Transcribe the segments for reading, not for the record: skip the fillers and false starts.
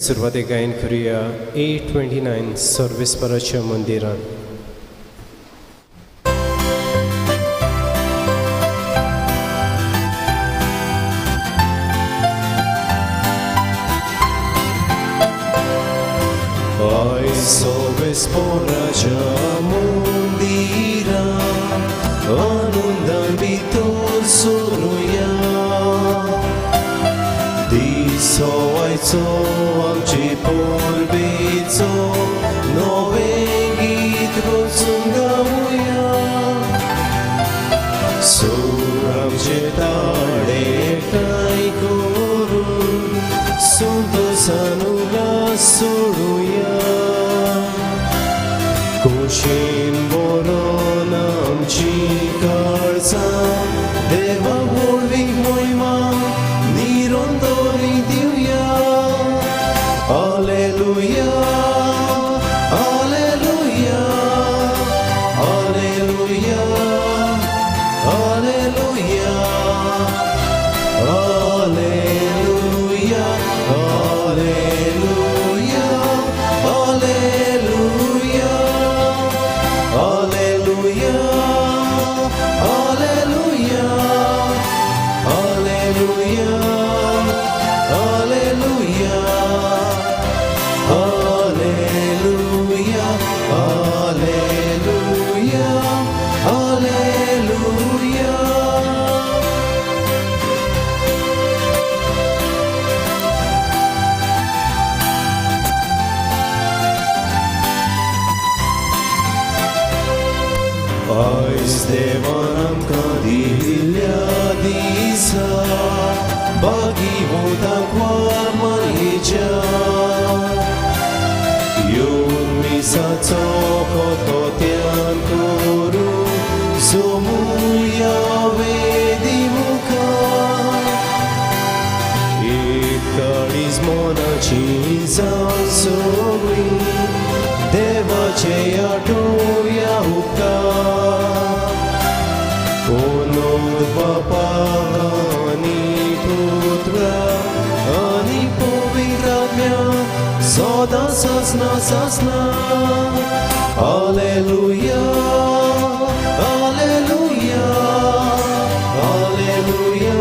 सुरवातेक गायन करुया 829 सर्वेस्पराच्या मंदिरान. Sorvesporaच्या मंदिरान आनंदान भितर सरुया. दिसो आयचो आमचे परबेचो नवें गीत रचून गावुया. सूर आमचे ताळे एकठांय करून संतोषान उल्हास सोडुया. खोशेन बरोवन आमची काळजां देवा व्हडली महिमा निरंतरी दिवया. Hallelujah hallelujah hallelujah hallelujah hallelujah hallelujah hallelujah hallelujah hallelujah hallelujah hallelujah hallelujah hallelujah hallelujah. आयज देवान आमकां दिल्ल्या दिसा भागीवंतांक वार मानयेच्या. येवन मिसाचो कोतोत्यान करून जमुया वेदी मुखार. एक काळीज मोनाची जावन सगळीं देवाचे आठोवया उपकार. कोनोद बापा आनी पुत्रा आनी पवित्र आत्म्या सदां सासना सासना. Hallelujah hallelujah hallelujah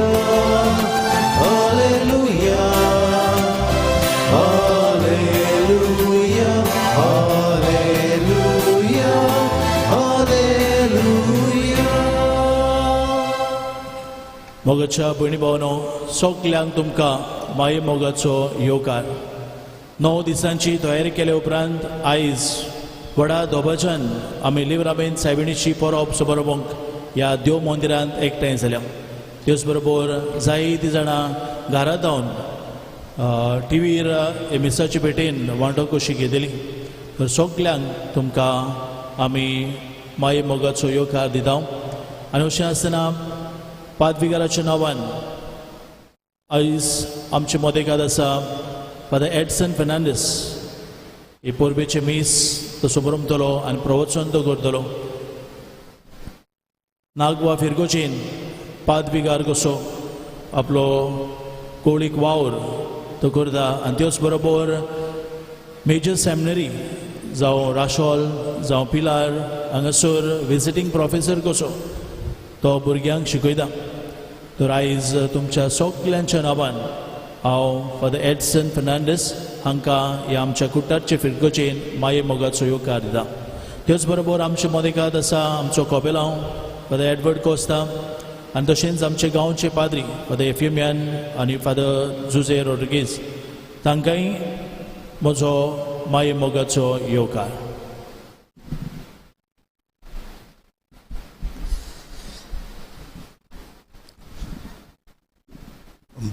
hallelujah hallelujah hallelujah hallelujah. मोगाच्या भयणी भावनो, सगल्यांक तुमकां माये मोगाचो येवकार. 9 दिसांची तयारी केल्या उपरांत आयज व्हडा दोबाच्यान आमी लिव्हराबेन सायबिणीची परब सुबरबोंक ह्या देव मंदिरांत एकठांय जाल्या. तेच बरोबर जायतीं जाणां घरांत रावन टीव्हीर मिसाचे भेटेन वांटो कशी घेतली. तर सगल्यांक तुमकां आमी माये मोगाचो येवकार दिता. आनी अशें आसतना पादविकाराच्या नांवान आयज आमचे मदेकात आसा फादर एडसन फेर्नांडीस. ही परबेचे मीस तो सुबरमतलो आनी प्रवचन तो करतलो. नागवा फिरगोचेन पादविकार कसो आपलो कोळीक वावर तो करता. आनी तेच बरोबर मेजर सेमिनरी जावं राशोल जावं पिलार हांगासर विजिटींग प्रोफेसर कसो तो भुरग्यांक शिकयता. तर आयज तुमच्या सगल्यांच्या नांवान हांव फादर एडसन फेर्नांडीस हांकां ह्या आमच्या कुट्टारचे फिरगोचेन माये मोगाचो येवकार दिता. तेच बरोबर आमचे मदेकात आसा आमचो कोपेलांव फादर एडवर्ड कोस्ता आनी तशेंच आमचे गांवचे पाद्री फादर एफिमियान आनी फादर जुझे रोड्रिगीज. तांकांय म्हजो माये मोगाचो येवकार.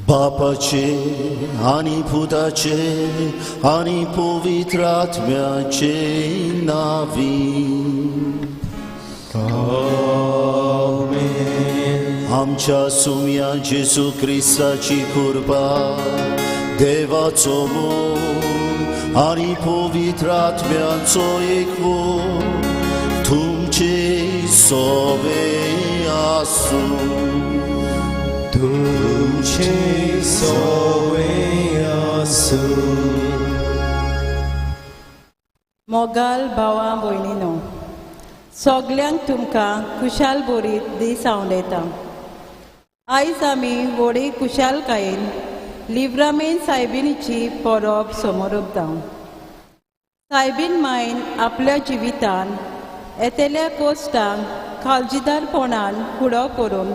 बापाचे आनी पुताचे आनी पवित्र आत्म्याचे नावी. आमच्या सुम्या जेजू क्रिस्ताची कृपा देवाचो मोग आनी पवित्र आत्म्याचो एकवो तुमचे सोबे आसूं. तुमचे सोबे आसूं. मोगाल भावां भयणीनो, सगल्यांक तुमकां खुशाल बोरीत दीस आंवडेता. आयज आमी व्हडी खुशालकायेन लिव्रामेंत सायबिणीची परब समोर उरतां. सायबीण मायन आपल्या जिवितान येतेल्या कोश्टांक काळजीदारपणान फुडो करून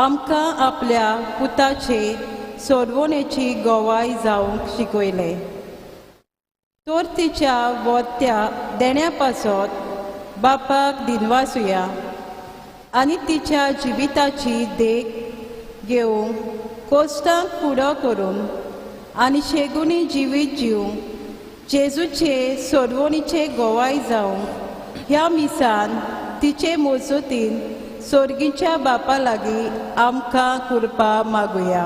आमकां आपल्या पुताचे सोडवणेची गोवाय जावंक शिकयले. तर तिच्या वोत्या देण्या पासत बापाक दिनवासुया आनी तिच्या जिविताची देख घेवंक कोश्टांक फुडो करून आनी शेगुणी जिवीत जिवंक जेजूचे सोडवणीचे गोवाय जावंक ह्या मिसान तिचे मोजतीन सोर्गीच्या बापा लागीं आमकां कृपा मागुया.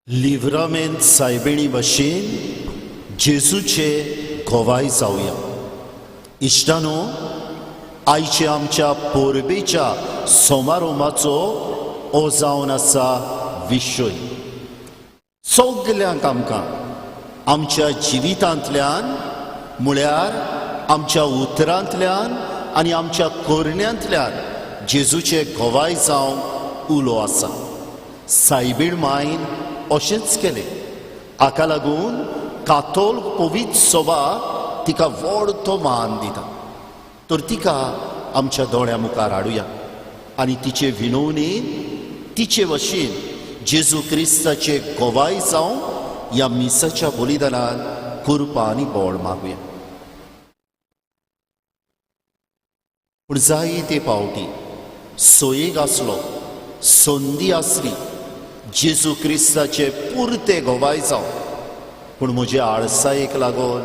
लिव्रामेंत सायबिणी भशेन जेजूचे गोवाय जावया. इश्टानो, आयच्या आमच्या पोरबेच्या समारोहाचो हो जावन आसा विशय. सगल्यांक आमकां आमच्या जिवितांतल्यान म्हळ्यार आमच्या उतरांतल्यान आनी आमच्या करण्यांतल्यान जेजूचे गोवाय जावंक उलो आसा. सायबीण मायन अशेंच केलें. हाका लागून कातोलीक पवित्र सभा तिका व्हडतो मान दिता. तर तिका आमच्या दोळ्या मुखार हाडुया आनी तिचे विनवणेन तिचे वशेन जेजू क्रिस्ताचे गोवाय जावं ह्या मिसाच्या बलिदानान कृपा आनी बोड मागुया. पूण जायते फावटी सोयेक आसलो, संदी आसली जेजू क्रिस्ताचे पुरते गोवाय जावं, पूण म्हज्या आळसायेक लागून,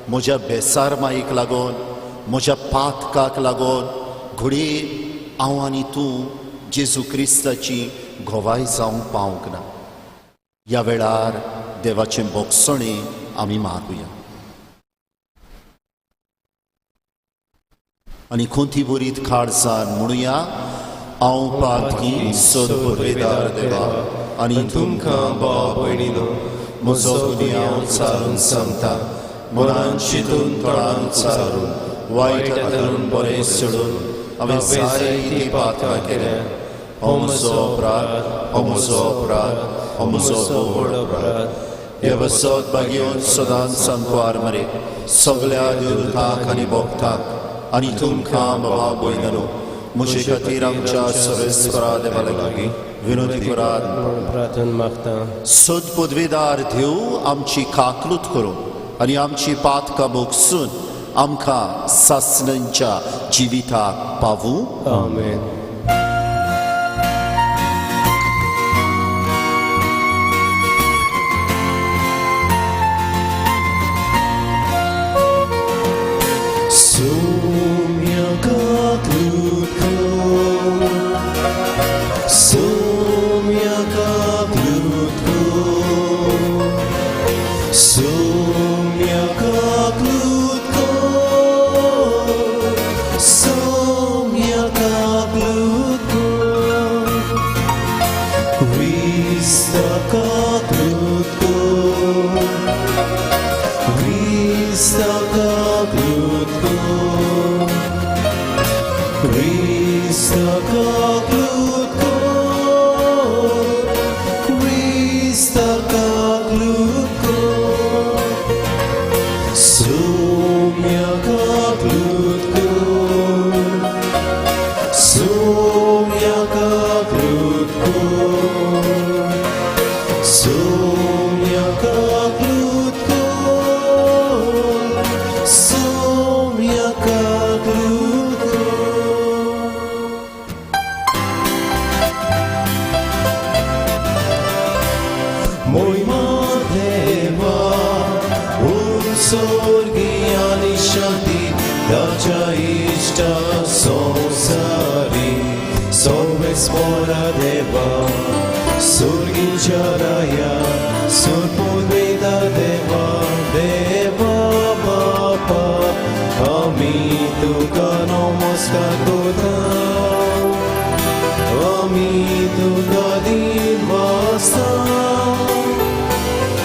म्हज्या बेसारमायेक लागून, म्हज्या पातकाक लागून घडये हांव आनी तूं जेजू क्रिस्ताची गोवाय जावंक पावंक ना. ह्या वेळार देवाचें बोगसणें आमी मागुया. आनी खोंती बरीत खाडसान म्हणुया, हांव पातकी सदपरवेदार देवा आनी तुमकां भाव भयणीनो, म्हजो गुन्हे हांव चालून सांगता. मनान चिंतून तळान चालून वायट धरून बरें सोडून हांवें जायती पातकां केल्या. हो म्हजो अपराध, हो म्हजो अपराध, हो म्हजो व्हड अपराध. हे वसत बागेवन सदांच सांकवार मरे सगल्या देवतांक आनी भक्तांक आनी तुमकां भाव भयणीनो, म्हजे खातीर आमच्या सर्वेस्परा देवा लागीं विनोदी करात. प्रार्थना मागता. सद पदवेदार देव आमची काकलूत करूं आनी आमची पातकां बोगसून आमकां सासणांच्या जिविताक पावूं. आमेन.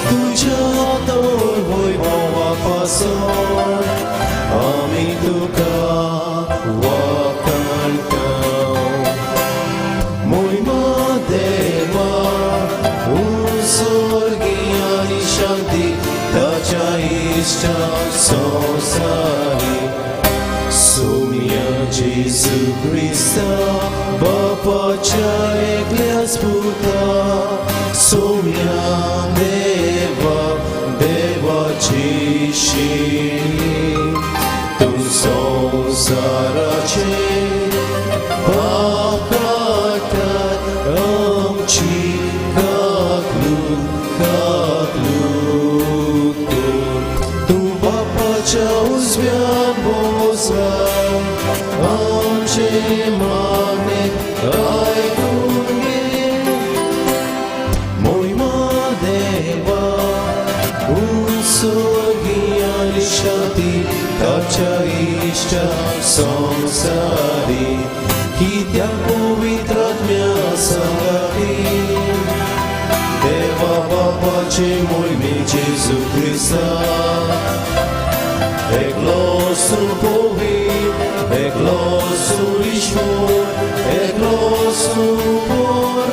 Tuja to wojwoła pasor स्वर्गीय आणि शांती ताच्या इष्टा संसारी सोम्या जेसू ख्रिस्ता बापाच्या एकल्याच पुता सोम्या देवाची शिणी तू संसाराचे पाप काढतात आमची काकलूक तू बापाच्या उजव्यान बसला आमचे मागणे ऐकून घे महिमा देवा स्वर्गीय आणि शांती ताच्या इष्टा संसारी कित्या पवित्रात्म्या संगाती देवा बापाचे मोहिमे जेजू ख्रिस्ता एकलो सुपवित्र एकलो सुईश्वर एकलो सुपरमेश्वर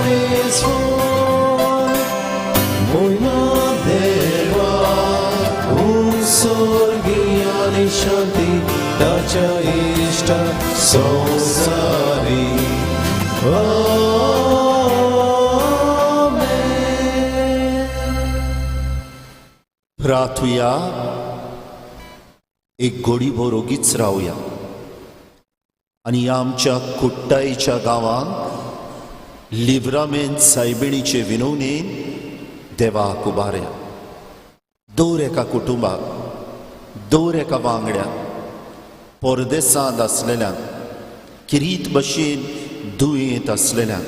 महिमा देवा स्वर्गीय आणि शांती ताच्या इष्टा संसारी आमेन. प्रार्थूया एक घडीभर ओगीच रावया आणि आमच्या कुट्टाईच्या गांवांक लिव्रामेंत सायबिणीचे विनवणेन देवाक उबारया. दर एका कुटुंबाक दर एका वांगड्याक परदेसांत असलेल्यांक किरीत भशेन दुयेंत असलेल्यांक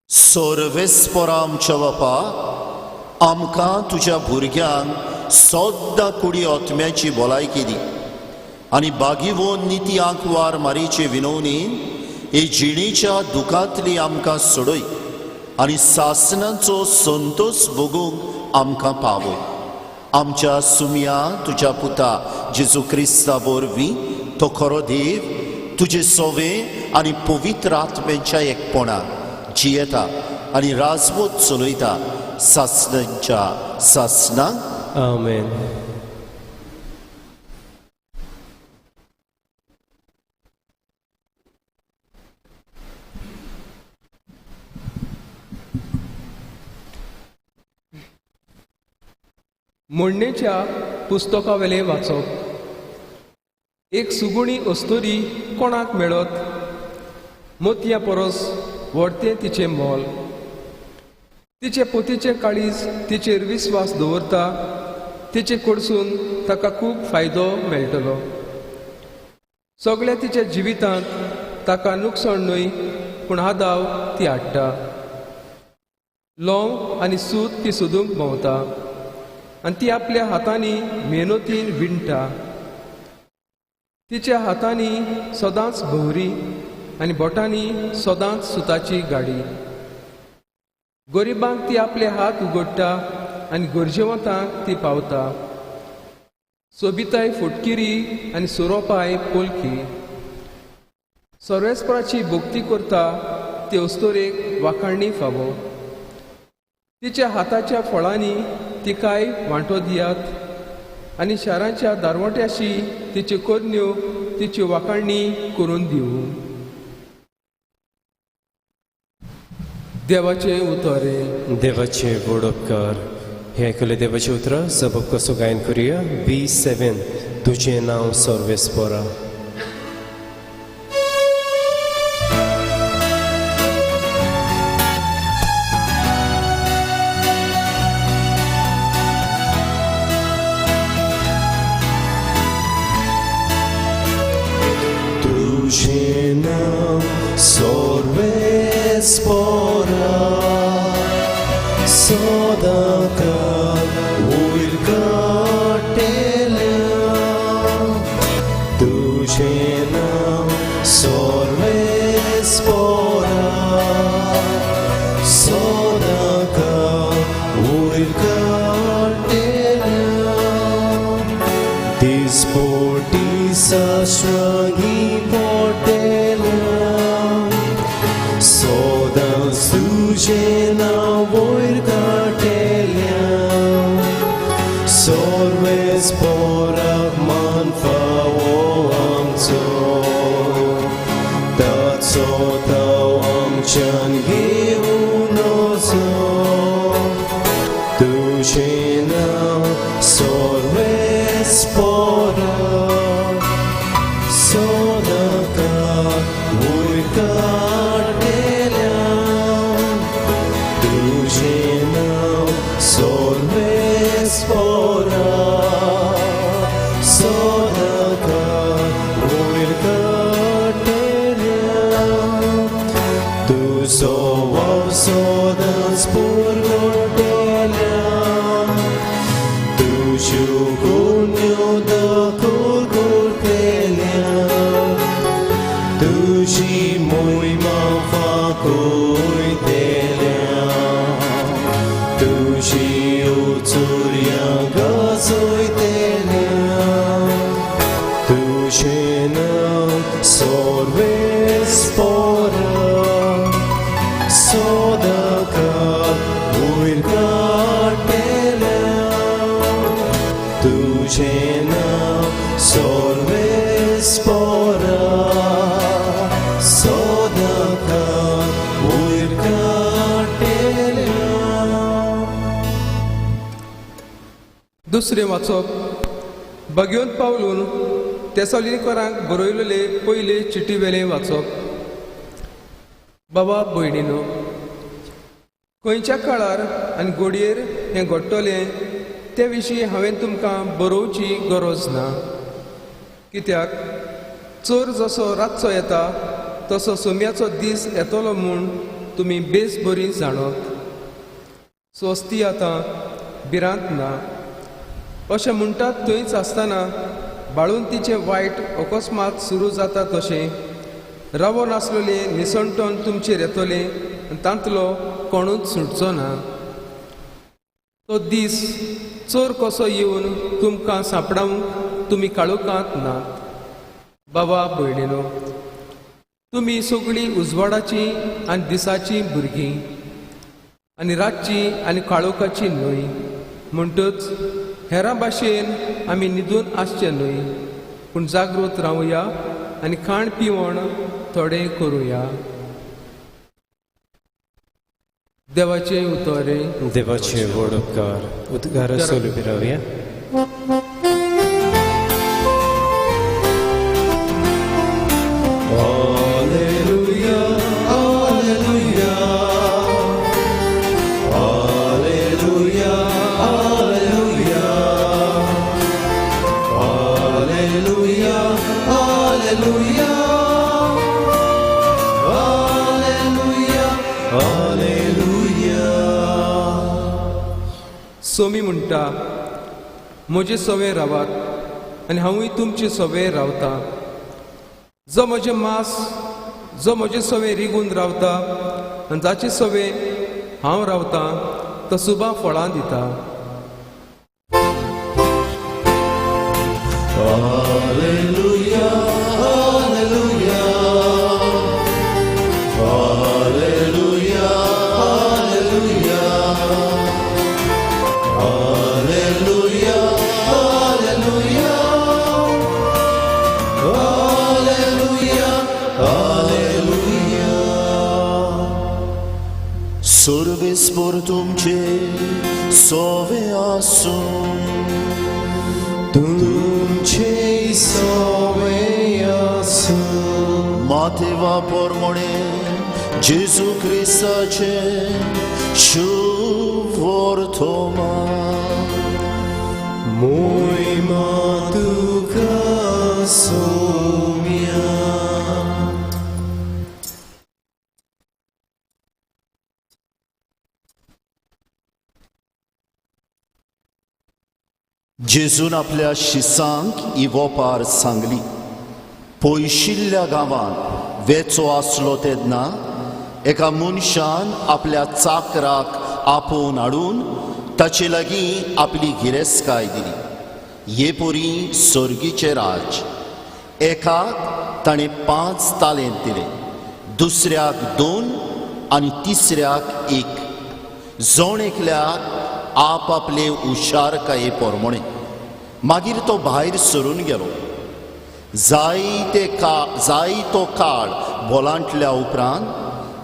सर्वेस्परा आमच्या बापा आमकां तुज्या भुरग्यांक सोद्दां कुडी ओतम्याची भलायकी दी आनी बागीवोन निती आंकवार मारीचे विनवणेन हे जिणेच्या दुखांतली आमकां सोडय आनी सासणाचो संतोष भोगूंक आमकां पावय. आमच्या सुम्या तुज्या पुता जेजू क्रिस्ता वरवीं तो खरो देव तुजे सोवे आनी पवित्र आत्म्याच्या एकपणान जियेता आनी राजवट चलयता सासणांच्या सासणांक आमेन. मोडणेच्या पुस्तकावेले वाचप. एक सुगुणी अस्तुरी कोणाक मेळत मोतया परस व्हडतें तिचें मोल. तिचे पोतीचे काळीज तिचेर विस्वास दवरता तिचे कडसून ताका खूब फायदो मेळटलो. सगळ्या तिच्या जिवितांत ताका नुकसाण न्हय पूण आदाव ती हाडटा. लॉंग आनी सूत ती सोदूंक भोंवता आनी ती आपल्या हातांनी मेहनतीन विणटा. तिच्या हातांनी सदांच भोवरी आनी बोटांनी सदांच सुताची गाडी. गरिबांक ती आपले हात उगडटा आनी गरजेवंतांक ती पावता. सोबिताय फुटकिरी आनी सोरोपाय पोलकी. सर्वेस्पराची भोक्ती करता ते अस्तोरेक वाखाणणी फावो. तिच्या हाताच्या फळांनी तिकाय वांटो दियात आनी शारांच्या दारवट्याशी तिच्यो कोरन्यो तिची वाखाणणी करून दिवं. देवाचे उतरे. देवाचे व्हड उपकार. हे आयकले देवाचे उतरां सबब कसो गायन करुया. B7 तुजें नांव सर्वेस्परा. तुझे नाम सर्वेस्परा सदाकाळ उलगडलेल्या. तुझे नाम सर्वेस्परा सदाकाळ उलगडलेल्या. दिसपोटी साश्रगी पोटेल्या सोताव आमच्यान घेऊन वचो तुझें नांव सर्वेस पोरा सोदका वयर काडलेल्या तुझें नांव सर्वेस पोरा सोदका वयर काडलेल्या तुजो वाव सदांच पुरवटेल्या तुज्यो गुण्यो दाखोवन करतेल्या तुझी मोहिमा फाकोयतेल्या तुझी उचुर्या गाजयतेल्या तुझें नांव सर्वेस पोरा सोदकाक वयर काडलेल्या तुझें नांव सर्वेस पोरा सोदकाक वयर काडलेल्या. दुसरें वाचप भगवंत पावलून तेसालिनीकरांक बरयलेले पयले चिटी वेलें वाचप. बाबा भयणीनो, खंयच्या काळार आनी घडयेर हें घडटलें ते विशीं हांवें तुमकां बरोवची गरज ना. कित्याक चोर जसो रातचो येता तसो सोम्याचो दीस येतलो म्हूण तुमी बेस बरी जाणत. स्वस्ती आतां भिरांत ना अशें म्हणटात थंयच आसतना बाळूंतीचें वायट अकस्मात सुरू जाता तशें रावो नासलेले निसणटोन तुमचेर येतलें आनी तांतलो कोणूच सुटचो ना. तो दीस चोर कसो येवन तुमकां सांपडावंक तुमी काळोखांत नात. बाबा भयणीनो, तुमी सगळीं उजवाडाची आनी दिसाची भुरगीं आनी रातची आनी काळोखाची न्हय. म्हणटच हेरां भाशेन आमी न्हिदून आसचे न्हय, पूण जागृत रावया आनी खाण पिवण थोडें करुया. देवाचे उतरे. देवाचे व्हड उपकार उद्गार सोलून रावया. Alleluia, Alleluia, Alleluia, Alleluia, Alleluia, Alleluia, Alleluia, Alleluia. Somi म्हणटा, म्हजे सवे रावात आनी हांवूय तुमचे सवे रावता. जो म्हजे मास, जो म्हजे सवे रिगून रावता आनी जाचे सवे हांव रावता तो सुबा फळां दिता. Alleluia, Alleluia, Alleluia, Alleluia, Alleluia, Alleluia, Alleluia. सर्वेस्पर तुमचे सोवे आसूं तुमचे सवे आसूं मातेवा पोरमोणे जेजू क्रिस्ताचे शुभ वर्तमान. मोहिमा तुका सोम्या. जेजून आपल्या शिसांक ही वोपार सांगली. पयशिल्ल्या गांवांत वेचो आसलो तेन्ना एका मनशान आपल्या चाकराक आपोवन हाडून ताचे लागीं आपली गिरेस्तकाय दिली. हे पोरी सर्गीचे राज. एकाक ताणें 5 तालेंत दिले, दुसऱ्याक 2 आनी तिसऱ्याक 1. जोण एकल्याक आपआपले हुशारकाये पोरमोणे. मागीर तो भायर सरून गेलो. जायतो काळ बोलांटल्या उपरांत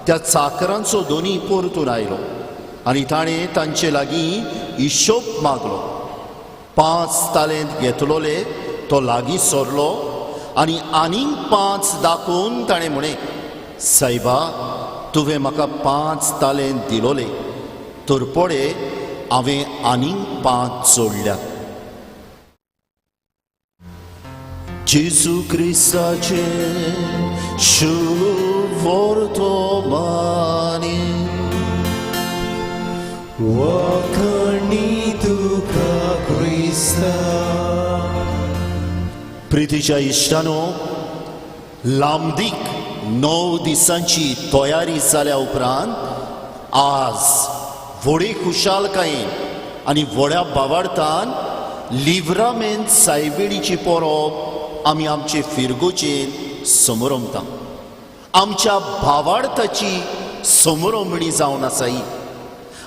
त्या चाकरांचो दोनी परतून आयलो आनी ताणें तांचे लागीं हिशोब मागलो. 5 तालेंत घेतलोले तो लागीं सरलो आनी आनीक 5 दाखोवन ताणें म्हणें, सायबा, तुवें म्हाका 5 तालेंत दिलोले, तर पळे हांवें आनीक 5 जोडल्यात. जेजू क्रिस्ताचे शुभ वर्तमानी वखणी तुका क्रिस्ता. प्रितीच्या इश्टानो, लांबदीक 9 दिसांची तयारी जाल्या उपरांत आज व्हडे खुशालकायेन आनी व्हड्या बाबार्थान लिव्रामेंत सायबीणीची परब आमी आमचे फिरगोचेन समरमता. आमच्या भावार्थाची समरमणी जावन आसा ही.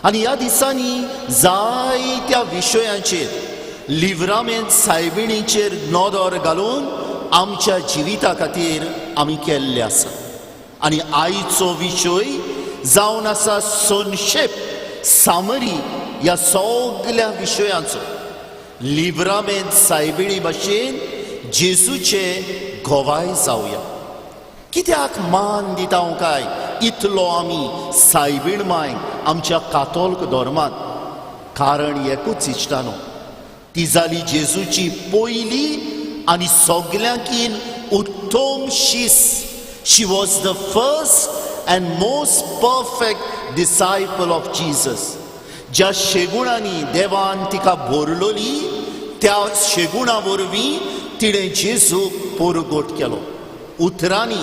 आनी ह्या दिसांनी जायत्या विशयांचेर लिव्रामेंत सायबीणीचेर नदर घालून आमच्या जिविता खातीर आमी केल्ले आसा. आनी आयचो विशय जावन आसा संक्षेप सामरी ह्या सगळ्या विशयांचो. लिव्रामेंत सायबीणी भाशेन जेजूचे घोवाय जावया. कित्याक मान दिता काय इतलो आमी सायबीण मांयक आमच्या कातोलीक धर्मांत? कारण एकूच इश्टानो, ती जाली जेजूची पयली आनी सगळ्यांकीन उत्तम शीस. She was the first and most perfect disciple of Jesus. ज्या शेगुणांनी देवान तिका भरलोली त्या शेगुणा वरवीं तिणें जेजूक पोरगोट केलो. उतरांनी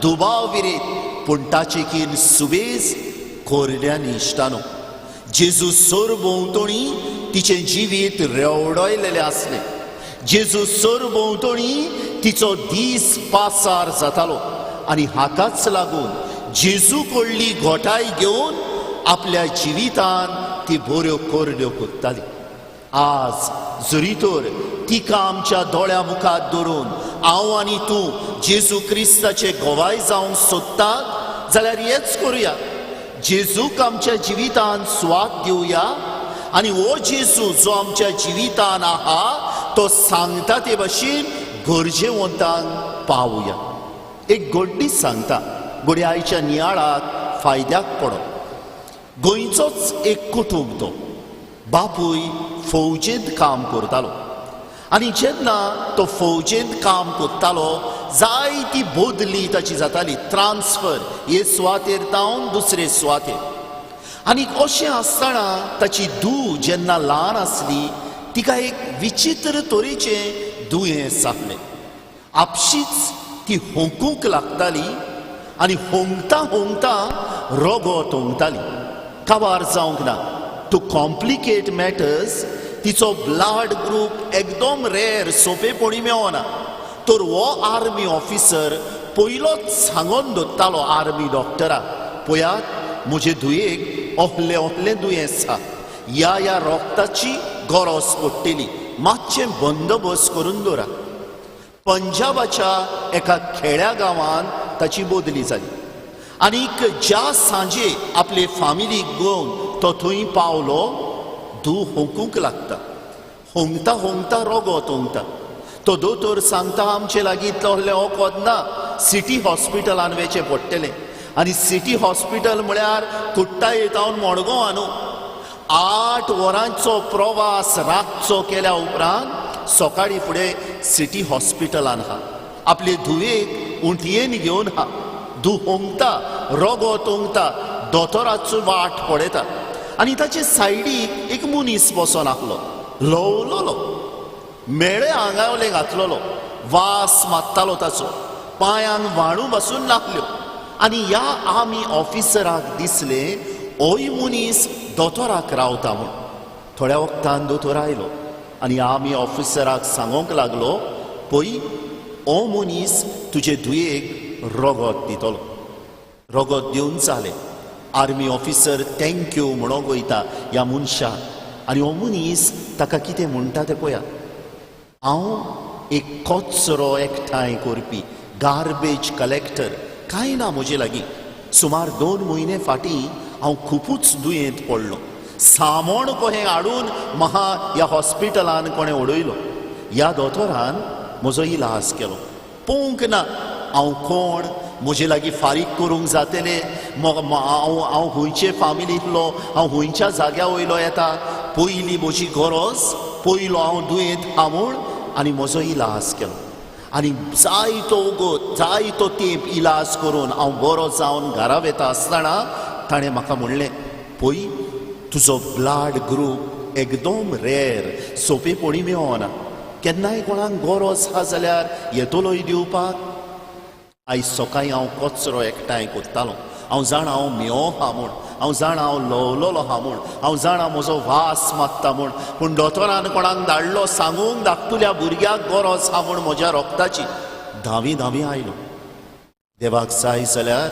दुबाव विरेत पूण ताचेकीन सुबेज खोरड्यांनी इश्टानो. जेजू सोर भोंवतणी तिचें जिवीत रेवडयलेलें आसलें. जेजू सोर भोंवतणी तिचो दीस पासार जातालो आनी हाकाच लागून जेजू कडली घोटाय घेवन आपल्या जिवितान ती बऱ्यो कोरड्यो कोत्ताली. आज जरी तर तिका आमच्या दोळ्या मुखार धरून हांव आनी तूं जेजू क्रिस्ताचे घोवाय जावंक सोदतात जाल्यार हेच करुया. जेजूक आमच्या जिवितान स्वाद दिवया आनी हो जेजू जो आमच्या जिवितान आहा तो सांगता ते भाशेन गरजेवंतांक पावुया. एक गड्डीच सांगता, घोड्या आयच्या नियाळाक फायद्याक पडत. गोंयचोच एक कुटुंब तो. बापूय फौजेंत काम करतालो आनी जेन्ना तो फौजेंत काम करतालो जायती बदली ताची जाताली, ट्रान्सफर हे सुवातेर तावन दुसरे सुवातेर. आनी अशें आसतना ताची धूव जेन्ना ल्हान आसली तिका एक विचित्र तरेचें दुयेंस जातलें. आपशीच ती होंकूंक लागताली आनी होंकता होंकता रगत ओंकताली. काबार जावंक ना. टू कॉम्प्लिकेट मॅटर्स तिचो ब्लड ग्रूप एकदम रेर सोंपेपणी मेळना. तर हो आर्मी ऑफिसर पयलोच सांगून दवरतालो आर्मी डॉक्टराक, पळयात म्हजे धुयेक ohले ohले दुयेंस आसा, ह्या रोगताची गरज पडटली, मातशें बंदोबस्त करून दवरा. पंजाबाच्या एका खेड्या गांवांत ताची बदली जाली आनीक ज्या सांजे आपले फामिलीक घेवन तो थंय पावलो, धूव होंकूंक लागता. होंकता होंकता रगत ओंकता. तो दोतोर सांगता आमचे लागीं इतलो व्हडलें वखद ना, सिटी हॉस्पिटलान वचचें पडटलें. आनी सिटी हॉस्पिटल म्हळ्यार कुट्टाय येतावन मडगांव न्हू. 8 वरांचो प्रवास रातचो केल्या उपरांत सकाळीं फुडें सिटी हॉस्पिटलान आहा. आपले धुवेक उंटयेन घेवन आहा. धूव होंकता, रगत ओंकता, दोतोराचो वाट पळयता. आनी ताचे सायडीक एक मनीस बसोन आसलो, ल्हवलोलो, मेळे आंगावले घातलोलो, वास मारतालो ताचो, पांयांक वाणू बसून लागल्यो. आनी ह्या आर्मी ऑफिसराक दिसलें होय मनीस दोतोराक रावता म्हूण. थोड्या वक्तान दोतोर आयलो आनी आर्मी ऑफिसराक सांगोंक लागलो, पळय हो मनीस तुजे धुयेक रगत दितलो. रगत दिवन जालें. आर्मी ऑफिसर थँक्यू म्हणोंक वयता ह्या मनशाक. आनी हो मनीस ताका कितें म्हणटा तें पळयात. हांव एक कचरो एकठांय करपी गार्बेज कलेक्टर कांय ना म्हजे लागीं. सुमार 2 म्हयने फाटीं हांव खुबूच दुयेंत पडलो. सामोण कोणें हाडून म्हाका ह्या हॉस्पिटलान कोणें उडयलो. ह्या दोतोरान म्हजो इलाज केलो. पळोवंक ना हांव कोण, म्हजे लागीं फारीक करूंक जातलें, हांव खंयचे फामिलींतलो, हांव खंयच्या जाग्या वयलो येता. पयली म्हजी गरज, पयलो हांव दुयेंत हा म्हूण आनी म्हजो इलाज केलो. आनी जायतो वगत जायतो तेंप इलाज करून हांव बरो जावन घरा वता आसतना ताणें म्हाका म्हणलें, पळय तुजो ब्लड ग्रूप एकदम रेर, सोंपेपणी मेळना. केन्नाय कोणाक गरज आसा जाल्यार येतलोय दिवपाक. आयज सकाळीं हांव कचरो एकठांय करतालो. हांव जाणा हांव मेळो हा म्हूण, हांव जाणा हांव लवलोलो हा म्हूण, हांव जाणा म्हजो वास मागता म्हूण. पूण दोतोरान कोणाक धाडलो सांगूंक धाकटुल्या भुरग्याक गरज हा म्हूण म्हज्या रोगताची. धांवी आयलो. देवाक जाय जाल्यार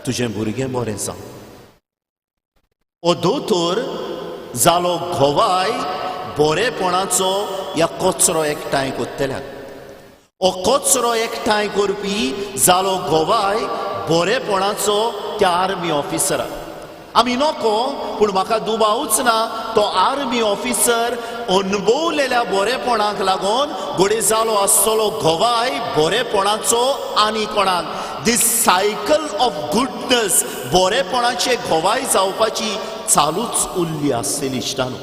तुजें भुरगें बरें जावं. हो दोतोर जालो घोवाय बरेपणाचो ह्या कचरो एकठांय करतल्याक. हो कचरो एकठांय करपी जालो घोवाय बरेपणाचो त्या आर्मी ऑफिसराक. आमी नोको, पूण म्हाका दुबावूच ना, तो आर्मी ऑफिसर अनुभवलेल्या बरेपणाक लागून घोडे जालो आसतलो घोवाय बरेपणाचो आनी कोणाक. दिस सायकल ऑफ गुडनस, बरेपणाचे घोवाय जावपाची चालूच उरली आसतली इश्टानो.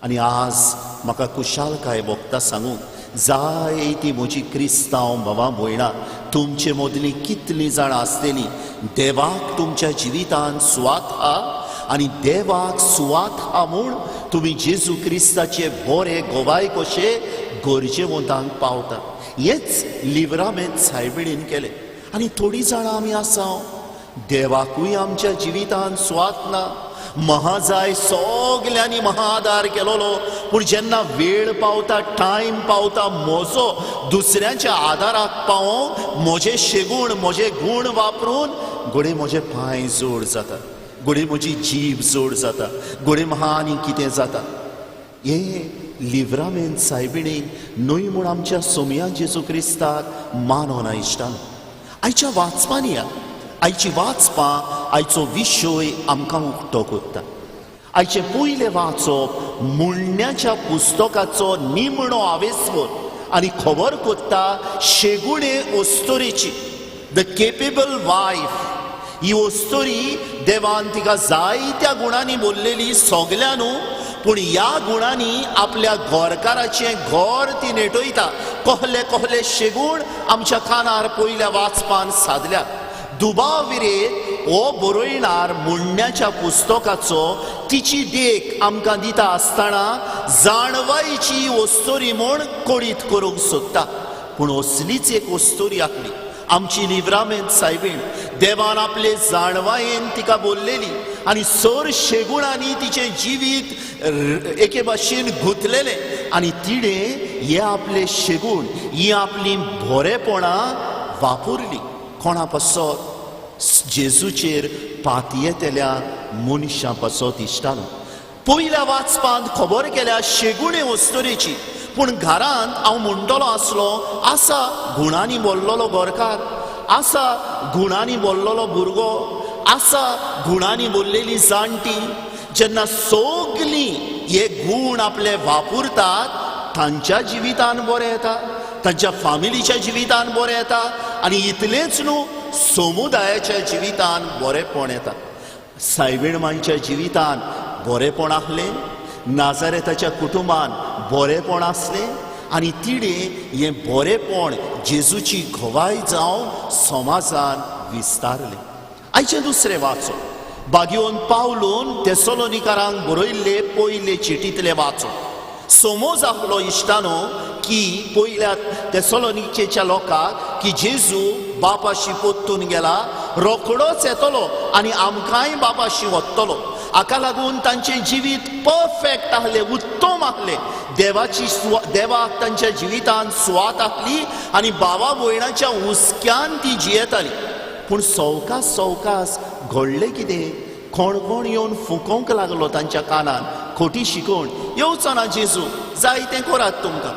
आनी आज म्हाका कुशालकाय भोगता सांगूंक जाय ती म्हजी क्रिस्तांव भावां भयणां, तुमचे मदलीं कितलीं जाणां आसतलीं देवाक तुमच्या जिवितान सुवात हा आनी देवाक सुवात हा म्हूण तुमी जेजू क्रिस्ताचे बरे गोवाय कशे गरजेवंतांक पावता. हेच लिव्रामेंत सायबिणीन केलें. आनी थोडीं जाणां आमी आसा देवाकूय आमच्या जिवितान सुवात ना. म्हा जाय सगल्यांनी म्हा आदार केलोलो, पूण जेन्ना वेळ पावता, टायम पावता म्हजो दुसऱ्यांच्या आदाराक पावोवंक म्हजे शेगूण, म्हजे गूण वापरून घोडे म्हजे पांय जोड जाता, घोडे म्हजी जीब जोड जाता, घोडे म्हा आनी कितें जाता. हे लिव्रामेंत सायबिणीन न्हय म्हूण आमच्या सोमया जेजू क्रिस्ताक मानोना इश्टान. आयच्या वाचपांनी आयची वाचपां आयचो विशय आमकां उक्तो करता. आयचे पयले वाचप मुण्ण्याच्या पुस्तकाचो निमणो आवेस्वर आनी खबर करता शेगुणे ओस्तोरेची, द केपेबल वायफ. ही ओस्तोरी देवान तिका जायत्या गुणांनी बोललेली सगल्या न्हू, पूण ह्या गुणांनी आपल्या घरकाराचें घर ती नेटयता. कहले कहले शेगूण आमच्या कानार पयल्या वाचपान सादल्या. दुबाविरेत हो बरयणार मुण्ण्याच्या पुस्तकाचो तिची देख आमकां दिता आसतना जाणवायची ओस्तोरी म्हूण कोडीत करूंक सोदता. पूण असलीच एक ओस्तोरी आसली आमची लिव्रामेंत सायबीण. देवान आपले जाणवायेन तिका बोललेली आनी सर शेगुणांनी तिचें जिवीत एके भाशेन गुंतलेलें. आनी तिणें हे आपले शेगूण, ही आपली बरेपणां वापरली. कोणा पासत? जेजूचेर पातयेतल्या मनशां पासत इश्टानो. पयल्या वाचपांत खबर केल्या शेगुणे ओस्तोरेची, पूण घरांत हांव म्हणटलो आसलो, आसा गुणांनी बोल्लोलो गोरकार, आसा गुणांनी बोल्लोलो भुरगो, आसा गुणांनी बोल्लेली जाणटी. जेन्ना सगलीं हे गूण आपले वापरतात तांच्या जिवितान बरें येता, तांच्या फामिलीच्या जिवितान बरें येता आनी इतलेंच न्हू समुदायाच्या जिवितान बरेपण येता. सायबीण मांयच्या जिवितान बरेपण आसलें, नाजारेताच्या कुटुंबान बरेपण आसलें आनी तिणें हें बरेपण जेजूची घोवाय जावन समाजान विस्तारलें. आयचें दुसरें वाचप बागयोन पावलून तेसलोनिकारांक बरयल्ले पयले चिटींतले वाचप. समज आसलो इश्टानो की पयल्या तेसलोनिकेच्या लोकांक की जेजू बापाशी पोत्तून गेला, रोखडोच येतलो आनी आमकांय बापाशी वतलो. हाका लागून तांचें जिवीत परफेक्ट आहलें, उत्तम आहलें. देवाक तांच्या जिवितान सुवात आसली आनी भावा भयणाच्या हुस्क्यान ती जियेताली. पूण सवकास घडलें कितें? कोण कोण येवन फुकोवंक लागलो तांच्या कानान खोटी शिकोवन, येवचो ना जेजू, जाय तें करात तुमकां.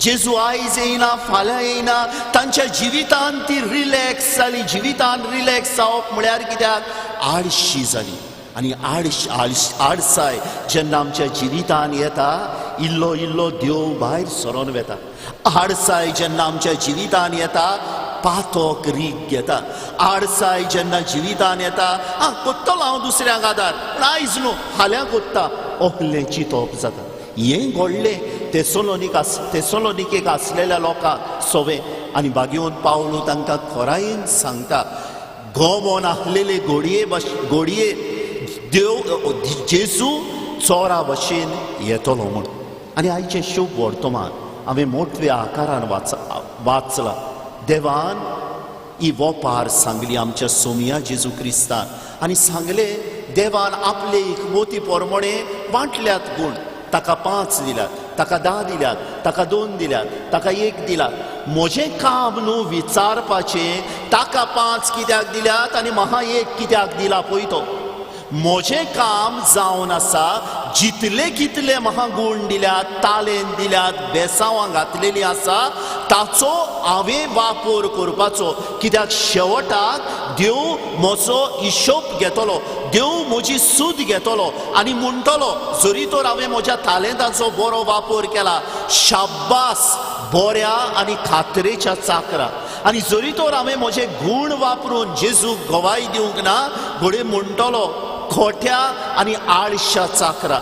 जेजू आयज येयना, फाल्यां येयना, तांच्या जिवितान ती रिलॅक्स जाली. जिवितान रिलॅक्स जावप म्हळ्यार कित्याक आळशी जाली. आनी आळसाय जेन्ना आमच्या जिवितान येता, इल्लो इल्लो देव भायर सरोन वेता. आळसाय जेन्ना आमच्या जिवितान येता, पातोक रीग घेता. आळसाय जेन्ना जिवितान येता, कोत्तलो हांव दुसऱ्यांक आदार, पूण आयज न्हू फाल्यां कोत्ता, ओहलें चिंतप जाता. हें घडलें तेसोलोनिकेक आसलेल्या लोकांक सोवे. आनी बागेवन पावलो तांकां खोरायेन सांगता, गोमोन आसलेले घोडये देव जेजू चोरा भशेन येतलो म्हूण. आनी आयचें शुभ वर्तमान हांवें मोठ्या आकारान वाचलां. देवान ही वोपार सांगली आमच्या सोमिया जेजू क्रिस्तान. आनी सांगलें देवान आपले एकवोती पोरमोणे वांटल्यात गूण. ताका 5 दिल्यात, ताका 10 दिल्यात, ताका 2 दिल्यात, ताका 1 दिल्यात. म्हजें काम न्हू विचारपाचें ताका 5 कित्याक दिल्यात आनी म्हाका 1 कित्याक दिला पळय तो. म्हजें काम जावन आसा, जितले कितले म्हाका गूण दिल्यात, तालेंत दिल्यात, बेसांवां घातलेलीं आसा, ताचो हांवें वापर करपाचो. कित्याक शेवटाक देव म्हजो हिशोब घेतलो, देव म्हजी सूद घेतलो आनी म्हणटलो, जरी तर हांवें म्हज्या तालेंताचो बरो वापर केला, शाब्बास बऱ्या आनी खात्रेच्या चाकरा. आनी जरी तर हांवें म्हजे गूण वापरून जेजूक गवाय दिवंक ना, घोडे म्हणटलो खोट्या आनी आळश्या चाकरा.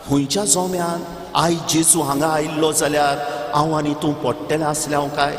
खंयच्या जोम्यान आयज जेजू हांगा आयिल्लो जाल्यार हांव आनी तूं पडटले आसले हांव काय?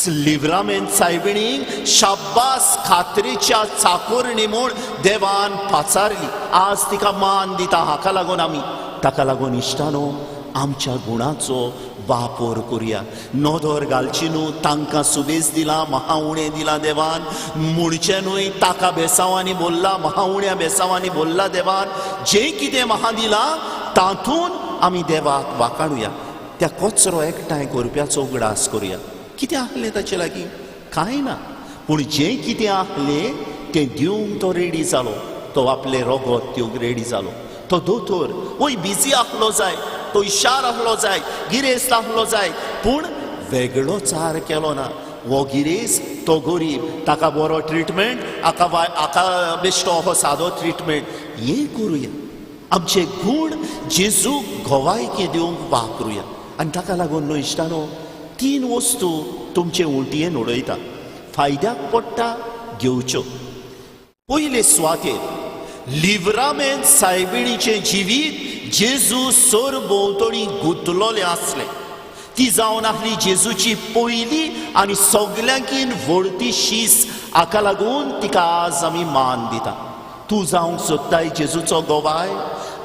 लिव्रामेंत सायबिणीक शाब्बास खात्रेच्या चाकोरणी म्हूण देवान पाचारली. आज तिका मान दिता. हाका लागून आमी ताका लागून इश्टानो आमच्या गुणाचो वापर करुया. नदर घालची न्हू, तांकां सुबेज दिला, म्हाका उणें दिलां देवान. म्हणचें न्हय ताका बेसांवांनी बोल्ला, म्हाका उण्या बेसांवांनी बोल्ला देवान. जें कितें म्हाका दिलां तातूंत आमी देवाक वाखाणुया. त्या कचरो एकठांय करप्याचो उगडास करुया. कितें आहलें ताचे लागीं? कांय ना. पूण जें कितें आहलें तें दिवंक तो रेडी जालो. तो आपले रगत दिवंक रेडी जालो. तो दोतोर वय बिजी आहलो जाय, तो इशार आहलो जाय, गिरेस्त आहलो जाय, पूण वेगळो चार केलो ना. वो गिरेस्त, तो गरीब, ताका बरो ट्रिटमेंट, हाका बेश्टो हो सादो ट्रिटमेंट, हें करुया. आमचे गूण जेजूक घोवायकी दिवंक वापरुया. आनी ताका लागून न्हू इश्टानो 3 वस्तू तुमचे उलटयेन उडयता, फायद्याक पडटा घेवच्यो. पयले सुवातेर लिव्रामेंत सायबिणीचें जिवीत जेजू सर भोंवतणी गुंतलोलें आसलें. ती जावन आहली जेजूची पयली आनी सगल्यांकीन व्हडती शीस. हाका लागून तिका आज आमी मान दिता. तूं जावंक सोदताय जेजूचो गोवाय,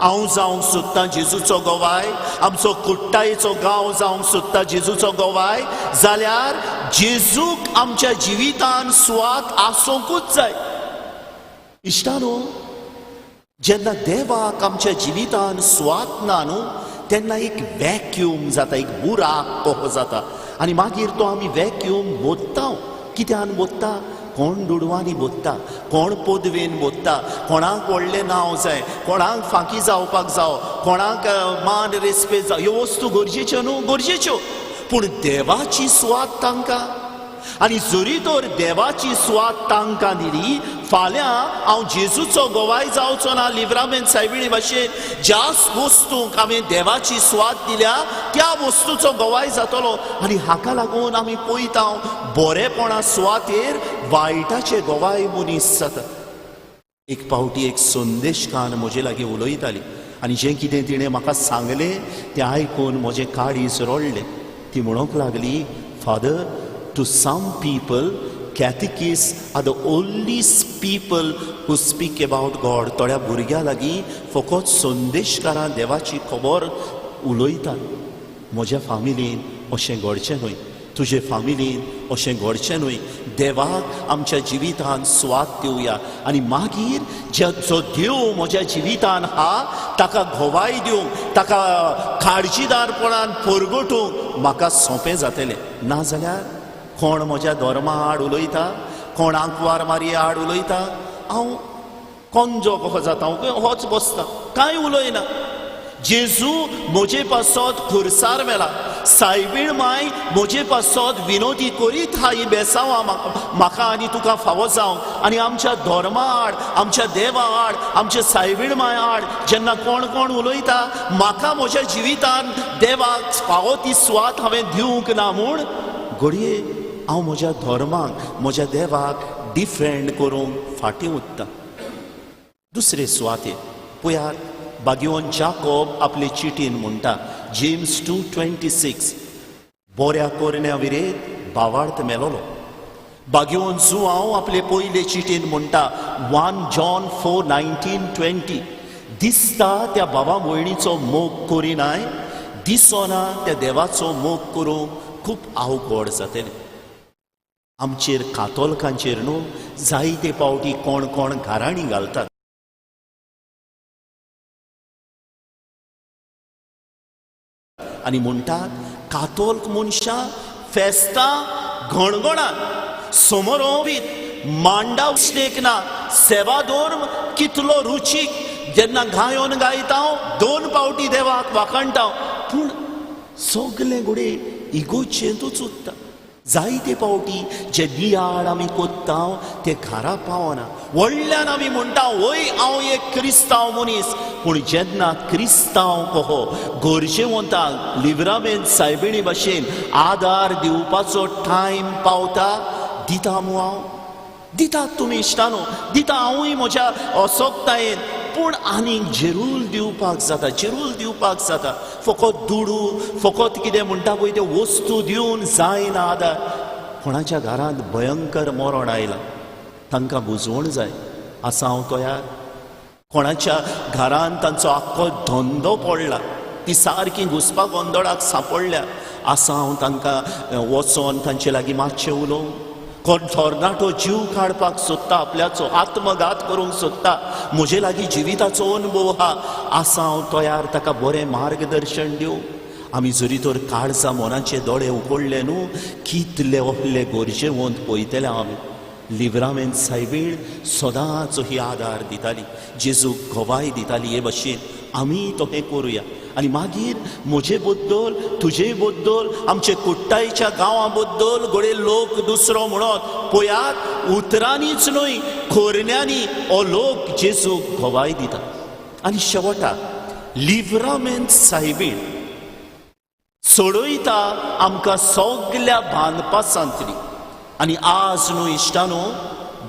हांव जावंक सोदतां जेजूचो गोवाय, आमचो कुट्टायेचो गांव जावंक सोदता जेजूचो गोवाय, जाल्यार जेजूक आमच्या जिवितान सुवात आसोंकूच जाय. इश्टानो, जेन्ना देवाक आमच्या जिवितान सुवात ना न्हू, तेन्ना एक वॅक्यूम जाता, एक बुराक कहो जाता. आनी मागीर तो आमी वॅक्यूम बोत्ता. कित्यान बोत्ता? कोण दुडवांनी बोत्ता, कोण पदवेन बोत्ता, कोणाक व्हडलें नांव जाय, कोणाक फांकी जावपाक जावो, कोणाक मान रेस्पेद जावं, ह्यो वस्तू गरजेच्यो न्हू, गरजेच्यो. पूण देवाची सुवात तांकां. आनी जरी तर देवाची सुवात तांकां दिली, फाल्यां हांव जेजूचो गोवाय जावचो ना लिव्रामेंत सायबिणी भाशेन. ज्या वस्तूंक हांवें देवाची सुवात दिल्या त्या वस्तूचो गोवाय जातलो. आनी हाका लागून आमी पळयता बरेपणा सुवातेर वायटाचे गोवाय मनीस जाता. एक पावटी एक संदेशकान म्हजे लागीं उलयताली आनी जें कितें तिणें म्हाका सांगलें तें आयकून म्हजें काळीज रडलें. ती म्हणूंक लागली, father, to some people catechists are the only people who speak about God. थोड्या भुरग्यां लागीं फकत संदेशकारां देवाची खबर उलयतात. म्हज्या फामिलीन अशें घडचें न्हय, तुजे फामिलीन अशें घडचें न्हय. देवाक आमच्या जिवितान सुवात दिवया आनी मागीर जो देव म्हज्या जिवितान हा ताका घोवाय दिवंक, ताका काळजीदारपणान परगटूंक म्हाका सोंपें जातलें. नाजाल्यार कोण म्हज्या धर्मा आड उलयता, कोण आंकवार मारये आड उलयता, हांव कोंजो कहो जाता, हांव होच बसता, कांय उलयना. जेजू म्हजे पासत खुर्सार मेला. सायबीण माय म्हजे पासत विनोदी करीत हाय बेसावा म्हाका आनी तुका फावो जावं आनी आमच्या धर्मा आड आमच्या देवा आड आमच्या सायबीण माय आड जेन्ना कोण कोण उलयता म्हाका म्हज्या जिवितान देवाक फावो ती स्वात हांवें दिवंक ना म्हूण घडये हांव म्हज्या धर्माक म्हज्या देवाक डिफेंड करूंक फाटीं उरता. दुसरे सुवातेर पळयात बागेवन जाकोब आपले चिटीन म्हणटा जेम्स 2:26 बऱ्या कोरण्या विरेत भावार्थ मेलोलो. बागेवन जुआंव आपले पयले चिटीन म्हणटा 1 जॉन 4:19-20 दिसता त्या भावा भयणीचो मोग करिनाय दिसोना त्या देवाचो मोग करूंक खूब अवघड जातलें. आमचेर कातोलकांचेर न्हू जायते पावटी कोण कोण घाराणी घालतात. आनी म्हणटात कातोल्क मनशां फेस्तां घणघणात समोरोबीत मांडा उश्टेक ना सेवाधर्म कितलो रुचीक जेन्ना गायोन गायता 2 पावटी देवाक वाखणटा पूण सगलें घोडे इगोचेंतूच उत्ता. जायते पावटी जे नियाळ आमी कोत्ता ते घरा पावना. व्हडल्यान आमी म्हणटा वय हांव एक क्रिस्तांव मनीस पूण जेन्ना क्रिस्तांव कहो गरजेवंतांक लिव्रामेंत सायबिणी भाशेन आदार दिवपाचो टायम पावता दिता मू हांव दितात तुमी इश्टानो दिता हांवूय म्हज्या असोगतायेन पूण आनीक जेरूल दिवपाक जाता फकत दुडू फकत कितें म्हणटा पळय त्यो वस्तू दिवन जायना आदार. कोणाच्या घरांत भयंकर मरण आयलां तांकां बुजवण जाय आसा हांव तयार. कोणाच्या घरांत तांचो आख्खो धंदो पडला ती सारकी घुसपा गोंदळाक सांपडल्या आसा हांव तांकां वचोन तांचे लागीं मातशें उलोवंक. कोण थोरणाटो जीव काडपाक सोदता आपल्याचो आत्मघात करूंक सोदता म्हजे लागीं जिविताचो अनुभव आसा हांव तयार ताका बरें मार्गदर्शन दिवं. आमी जरी तर काळजां मनाचे दोळे उगडले न्हू कितले व्हडले गरजेवंत पळयतले आमी. लिव्रामेंत सायबीण सदांच ही आदार दिताली जेजूक घोवाय दिताली हे भाशेन आमी तोहें करुया. आनी मागीर म्हजे बद्दल तुजे बद्दल आमचे कुट्टायच्या गांवा बद्दल घोडे लोक दुसरो म्हणत पळयात उतरांनीच न्हय खोरण्यांनी हो लोक जेजूक घोवाय दिता. आनी शेवटाक लिव्रामेंत सायबीण सोडयता आमकां सगल्या बांदपासांतली. आनी आज न्हू इश्टानो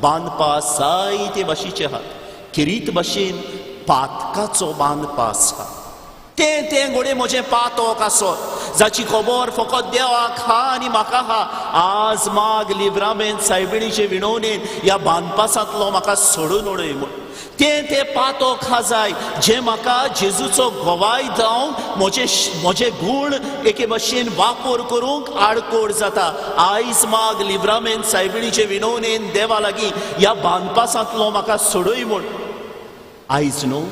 बांदपास जायते भाशेचे आहात. किरीत भाशेन पातकाचो बांदपास आहा तें घोडे म्हजें पातोक आसत जाची खबर फकत देवाक हा आनी म्हाका हा. आज माग लिव्रामेंत सायबिणीचे विणवणेन ह्या बांदपासांतलो म्हाका सोडून उडय म्हूण तें पातोक हा जाय जे म्हाका जेजूचो घोवाय जावंक म्हजे गूण एके भाशेन वापर करूंक आडकोड जाता. आयज माग लिव्रामेंत सायबिणीचे विणवणेन देवा लागीं ह्या बांदपासांतलो म्हाका सोडय म्हूण. आयज न्हू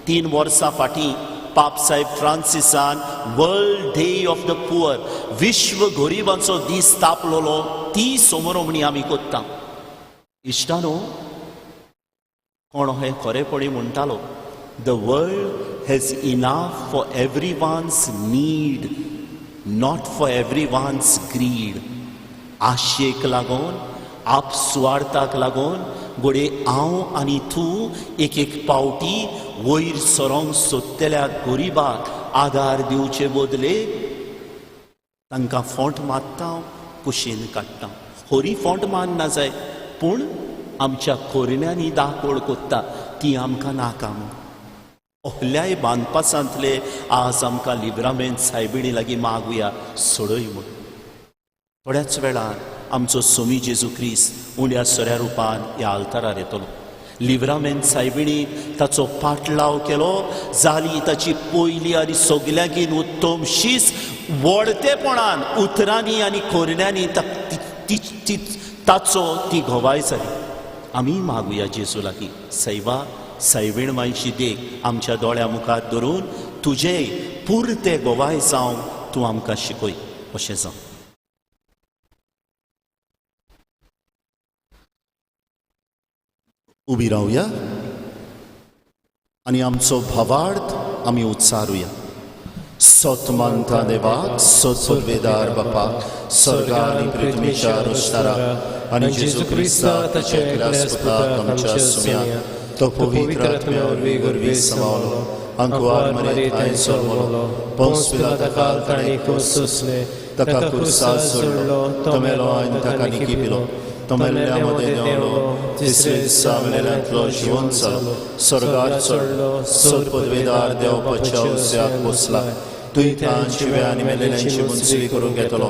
3 वर्सां फाटीं पाप साहेब फ्रांसिसान world day of the poor विश्व गरिबांचो दीस तापलोलो ती सोमरोवणी आमी कोत्ता. इश्टानो कोण हे खरेपणी म्हणटालो the world has enough for everyone's need not for everyone's greed. आशेक लागून आपस्वार्थाक लागून घोडे हांव आनी तूं एक पावटी वयर सरोंक सोदतल्या गरिबाक आदार दिवचे बदले तांकां फोंट मारता कुशीन काडटा. खोरी फोंट मारना जाय पूण आमच्या खोरण्यांनी दाखोड कोत्ता ती आमकां नाका म्हूण. ohल्याय बांदपासांतले आज आमकां लिव्रामेंत सायबिणी लागीं मागुया सोडय म्हूण. थोड्याच वेळार आमचो सोमी जेजू क्रिस्त उण्या सोऱ्या रुपान ह्या आल्तारार येतलो. लिव्रामेंत सायबिणीक ताचो पाटलाव केलो जाली ताची पयली आनी सगल्याकीन उत्तम शीस व्हडतेपणान उतरांनी आनी खोरण्यांनी ताचो ती घोवाय जाली. आमी मागुया जेजू लागीं सैवा सायबीण मायची देख आमच्या दोळ्या मुखार धरून तुजेय पुरते घोवाय जावंक तूं आमकां शिकय अशें जावं. उबी रावया आनी आमचो भावार्थ आमी उच्चारुया. सोत मानता देवाक सोत पदवेदार बापाक स्वर्गा आनी पृथ्वीच्या रुस्तारा आनी जेजू क्रिस्ता ताच्या एकल्याच पुताक आमच्या सुम्या तो पवित्र आत्म्या वरवीं गर्भी समावलो अंकुआर मरेत हांवें सोरमलो पोंस पिलाता काल ताणें क्रूस सोंसलें ताका क्रूसार सोडलो तो मेलो आनी ताका निकिपिलो तो मेल्ल्या मदें देंवलो तिसरे दिसा मेल्यांतलो जिवन जालो स्वर्गार चडलो सोत पदवेदार देवपाच्या उज्याक बसला तुय तांची आनी मेलेल्यांची मुंजवी करून घेतलो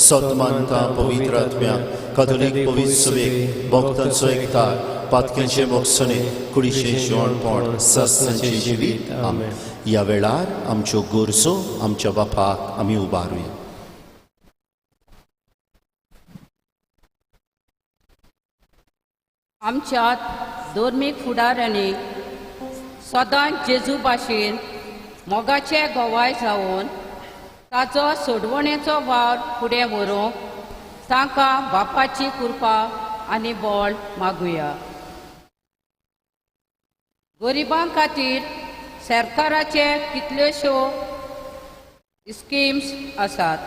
सोत मानता पवित्र आत्म्या कथोलीक पवित्र सभेक भक्तांचो एकठांय पातक्यांचे मोक्षणे कुडीचे जेवणपण सस्तांचे जिवीत आमेन. ह्या वेळार आमच्यो गोरजो आमच्या बापाक आमी उबारुया. आमच्यात धर्मीक फुडाऱ्यांनी सदांच जेजू भाशेन मोगाचे गोवाय जावन ताचो सोडवणेचो वावर फुडें व्हरूंक तांकां बापाची कृपा आनी बळ मागुया. गरिबां खातीर सरकाराचे कितल्योश्यो स्किम्स आसात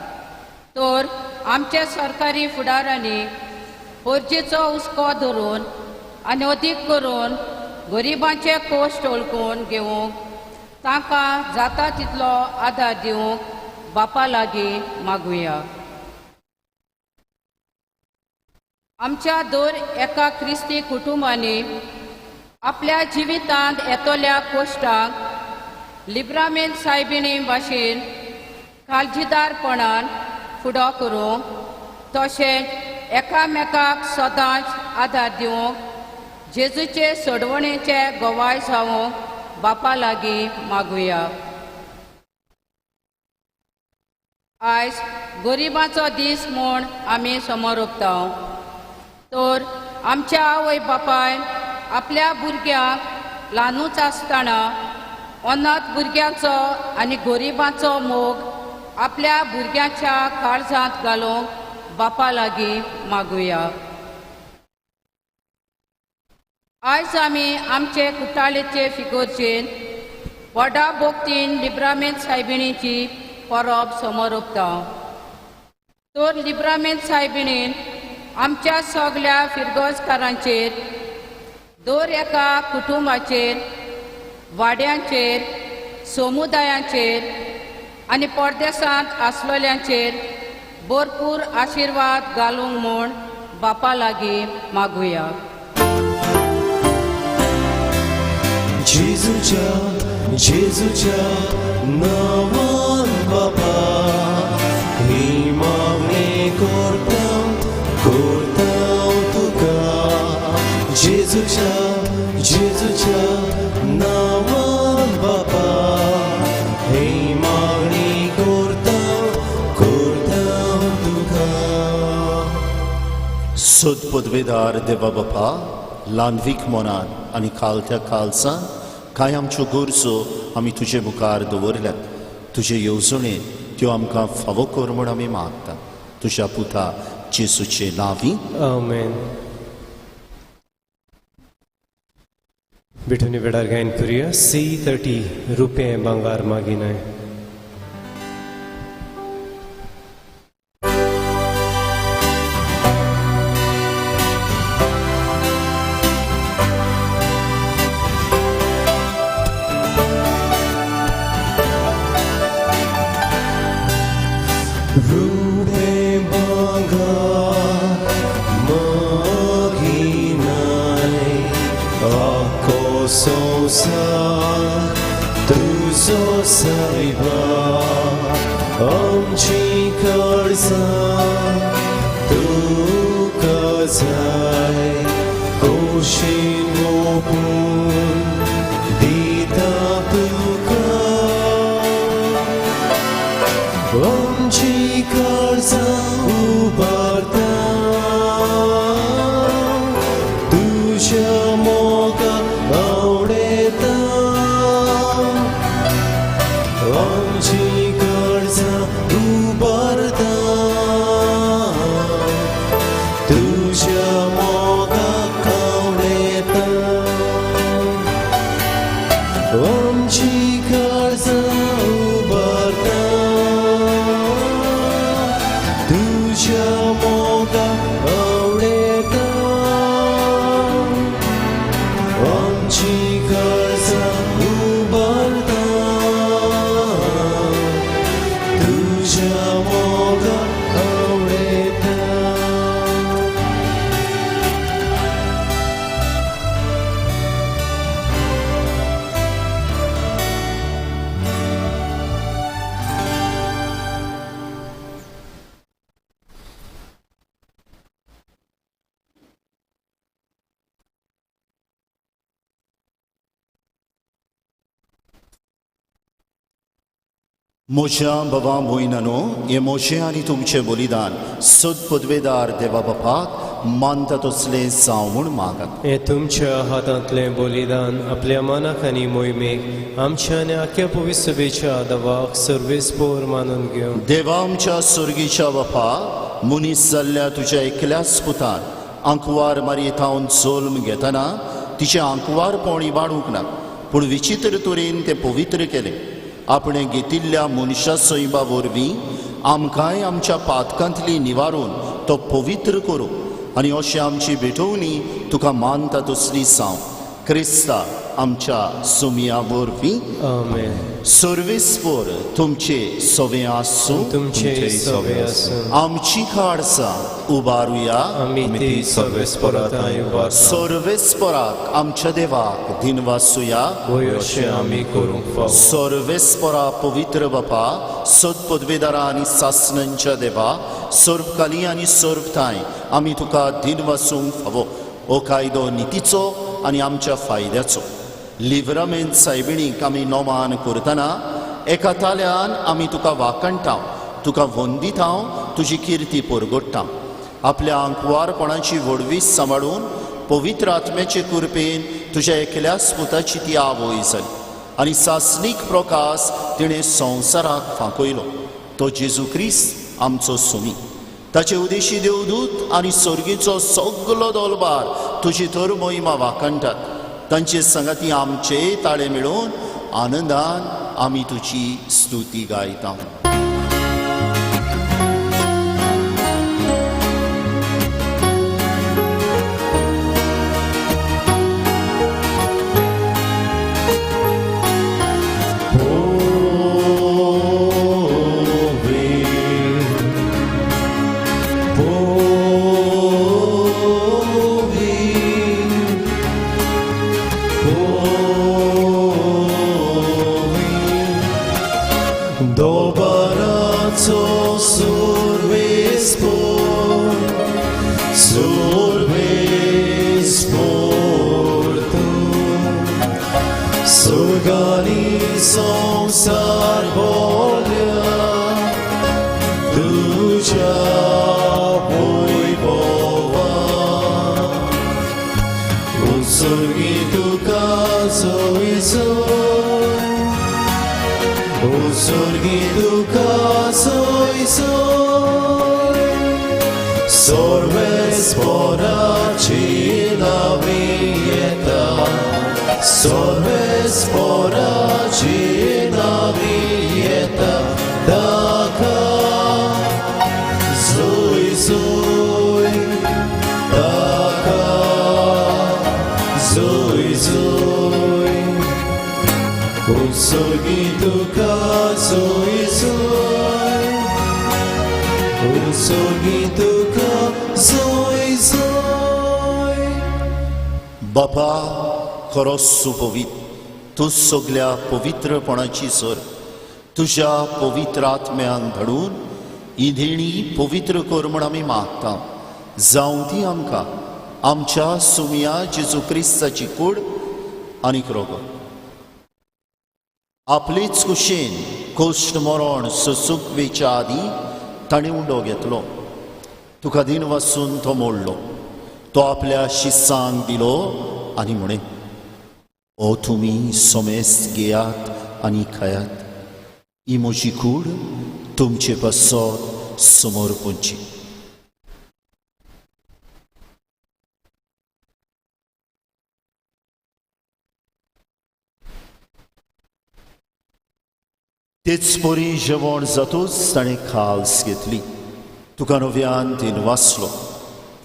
तर आमच्या सरकारी फुडाऱ्यांनी पोरजेचो हुस्को धरून आनी अदीक करून गरिबांचे कोश्ट ओळखून घेवंक तांकां जाता तितलो आदार दिवंक बापा लागीं मागुया. आमच्या दर एका क्रिस्ती कुटुंबांनी आपल्या जिवितांत येतल्या कोश्टांक लिब्रामेंत सायबिणी भाशेन काळजीदारपणान फुडो करूंक तशेंच एकामेकाक सदांच आदार दिवंक जेजूचे सोडवणेचे गोवाय जावंक बापा लागीं मागुया. आयज गरिबांचो दीस म्हूण आमी समोर ओंपता तर आमच्या आवय बापायन आपल्या भुरग्यांक ल्हानूच आसतना अनाथ भुरग्यांचो आनी गरिबांचो मोग आपल्या भुरग्यांच्या काळजांत घालूंक बापा लागीं मागुया. आयज आमी आमचे कुट्टाळेचे फिगोरचेन व्हडा भोगतीन लिब्रामेंत सायबिणीची परब समोर ओंपता तर लिब्रामेंत सायबिणीन आमच्या सगळ्या फिरगोजकारांचेर दर एका कुटुंबाचेर वाड्यांचेर समुदायांचेर आनी परदेसांत आसलेल्यांचेर भरपूर आशिर्वाद घालूंक म्हूण बापा लागीं मागुया. जेजूच्या नावान बापा ही मागणी करता तुका जेजूच्या नावान बापा ही मागणी करता तुका. सोद पदवेदार देवा बापा ल्हानवीक मनान आनी खालत्या खालसां कांय आमच्यो गरजो आमी तुजे मुखार दवरल्यात तुजे येवजणे त्यो आमकां फावो कर म्हूण आमी मागता तुज्या पुता जेजूचे नांवी आमेन. बिठुनी वेळार गायन करूया C30 रुपये भांगार मागिनाय. रुपे भांगार मागिनाय आको संसार तुजो सायबा आमची काळजां तुका जाय खोशेन ओपून दिता तुका आमची काळजां उबारता तुज्या मोगाक आवडेता आमची काळजां उबारता तुज्या मोगाक आवडेता. म्हज्या बाबा भयणानो, हे मोशे आनी तुमचें बलिदान सद पदवेदार देवा बापाक मानता तसलें जावं म्हूण मागात. हे तुमच्या हातांतलें बलिदान आपल्या मनाक आनी मोहिमेक आमच्या आनी आख्या पवित्र सभेच्या आदावाक सर्वेस्पोर मानून घेवं. देवा आमच्या सुर्गीच्या बापा, मनीस जाल्ल्या तुज्या एकल्याच पुतान आंकवार मारयेतावन जल्म घेतना तिचें आंकवारपण इबाडूंक ना, पूण विचित्र तरेन तें पवित्र केलें. आपणे घेतिल्ल्या मनशा सैबा वरवीं आमकांय आमच्या पातकांतली निवारून तो पवित्र करूं आनी अशें आमची भेटोवणी तुका मानता तसली जावं. क्रिस्ता आमच्या सुमिया वरवीं आमेन. सर्वेस्पोर तुमचे सवे आसूं. तुमचे सवे आसूं. आमची खाडसां उबारुया. आमी ती सर्वेस्पोरांताय उबारता. सर्वेस्पोराक आमच्या देवाक दिनवासुया. वय अशें आमी करूंक फावो. सर्वेस्पोरा पवित्र बापा, सद पदवेदारा आनी सासणांच्या देवा, सर्वकाली आनी सर्वताय आमी तुका दिनवासूंक फावो. हो कायदो नितीचो आनी आमच्या फायद्याचो. लिव्रामेंत सायबिणीक आमी नोमान करतना एका ताल्यान आमी तुका वाकणटाव, तुका वंदिताव, तुजी किर्ती परगट्टाव. आपल्या आंकवारपणाची वडवीस सांबाळून पवित्र आत्म्याचे कृपेन तुज्या एकल्याच पुताची ती आवय जाली आनी सासणीक प्रकाश तिणें संवसाराक फांकयलो. तो जेजू क्रिस्त आमचो सुमी. ताचे उदेशी देवदूत आनी सर्गीचो सगलो दलबार तुजी तर मोहिमा वाकणटात. तांचे संगती आमचे ताळे मेळून आनंदान आमी तुजी स्तुती गायता. संसार बोल्या तुझ्या वैभवा उत्सर्गी तुका सोयीचो, उत्सर्गी तुका सोयीचो. सर्वेस्पोराची नावी येता, सर्वेस्पोराची नावी येता. ताका सोय सोय, ताका सोय सोय. उत्सर्गी तुका सोय सोय, उत्सर्गी तुका सोय सोय. बापा खरोच सुपवित, तूं सगल्या पवित्रपणाची सर तुज्या पवित्र आत्म्यान धाडून ही देणी पवित्र कर म्हूण आमी मागता. जावं ती आमकां आमच्या सुमिया जेजू क्रिस्ताची कूड आनीक रोगो. आपलीच कुशेन कोश्ट मरण ससूक वेच्या आदी ताणें उंडो घेतलो. तुका दिन वाचून तो मोडलो. तो आपल्या शिस्सांक दिलो आनी म्हणे, ओ तुमी सोमेस्त घेयात आनी खायात. ही म्हजी कूड तुमचे पासत समोर पोंची. तेच पोरी जेवण जातूच ताणें खाल्स घेतली. तुका नव्यान तीन वाचलो.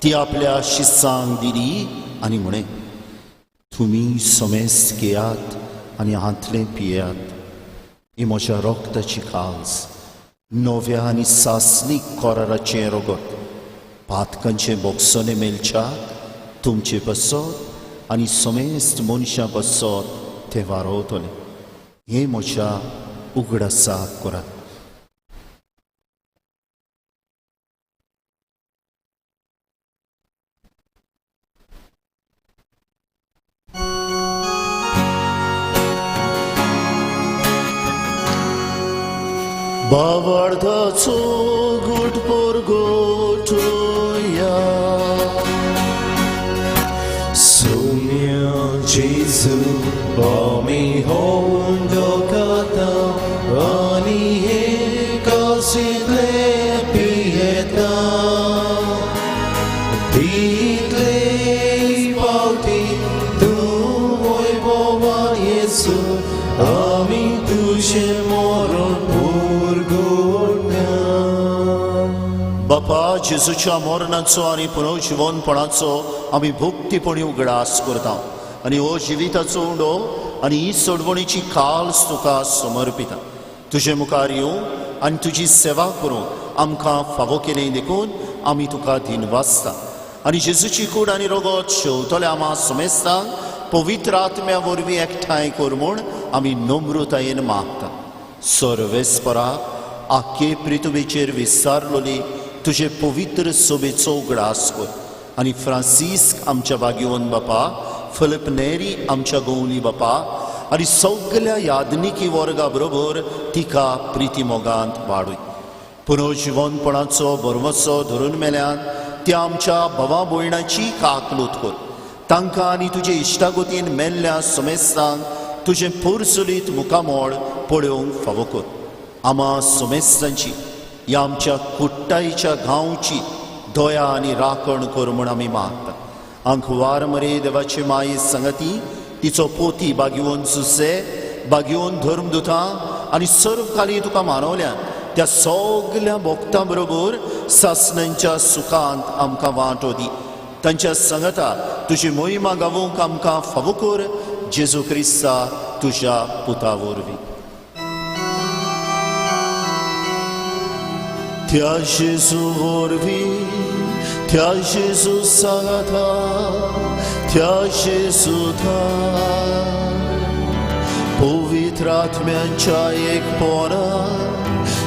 ती आपल्या शिस्सांक दिली आनी म्हणे, तुमी सोमेस्त घेयात आनी हातलें पियेयात. ही म्हज्या रोगताची खाल्स, नव्या आनी सासणीक कोराराचें रोगत. पातकांचे बोगसोने मेलच्याक तुमचे बसत आनी सोमेस्त मनशां बसत ते वारोवतले. हे म्हज्या उगडासाक करात. बावार्धाचो घुटपोर गोठुया Sumia Jesu Bomi Hondo Kata Rani Kasidle Pieta Ditle Pauti Tu Moi Boba Yesu Ami Tushe Moron Purgotna बापा जेजूच्या मरणाचो आनी पुनर्जीवनपणाचो आमी भक्तीपणी उगडास करता आनी हो जिविताचो उंडो आनी ही सोडवणीची काल्स तुका समर्पिता तुजे मुखार येवं आनी तुजी सेवा करूं आमकां फावो केलें देखून आमी तुका दिनवासता आनी जेजूची कूड आनी रगत शेवतले आमा समेस्तांक पवित्र आत्म्या वरवीं एकठांय कर म्हूण आमी नम्रतायेन मागता सर्वेस्परा आख्खे पृथ्वीचेर विस्तारलोली तुजे पवित्र सोबेचो उगडास कर आनी फ्रांसिस्क आमच्या बागेवन बापा फिलिप नेरी आमच्या गवली बापा आनी सगळ्या यादनिकी वर्गा बरोबर तिका प्रिती मोगांत वाडूय पुनर्जीवनपणाचो बरवसो धरून मेल्यान त्या आमच्या भावा भयणाची काकलूत कर तांकां आनी तुजे इश्टागोतीन मेल्ल्या समेस्तांक तुजें पुरसुलीत मुखामोळ पळोवंक फावो कर आमा समेस्तांची ह्या आमच्या कुट्टाईच्या गांवची दया आनी राखण कर म्हूण आमी मागता अंकवार मरे देवाचे माये संगती तिचो पोती बागेवन सुसे बागेवन धर्मदुतां आनी सर्व खाली तुका मानवल्यान त्या सगळ्या भक्तां बरोबर सासणांच्या सुखांत आमकां वांटो दी तांच्या संगता तुजी मोहिमा गावोवंक आमकां फावो कर जेजू क्रिस्ता तुज्या पुता वरवीं त्या जेजू वरवीं त्या जेजू सांगता त्या जेजूता पवित्र आत्म्यांच्या एकपणा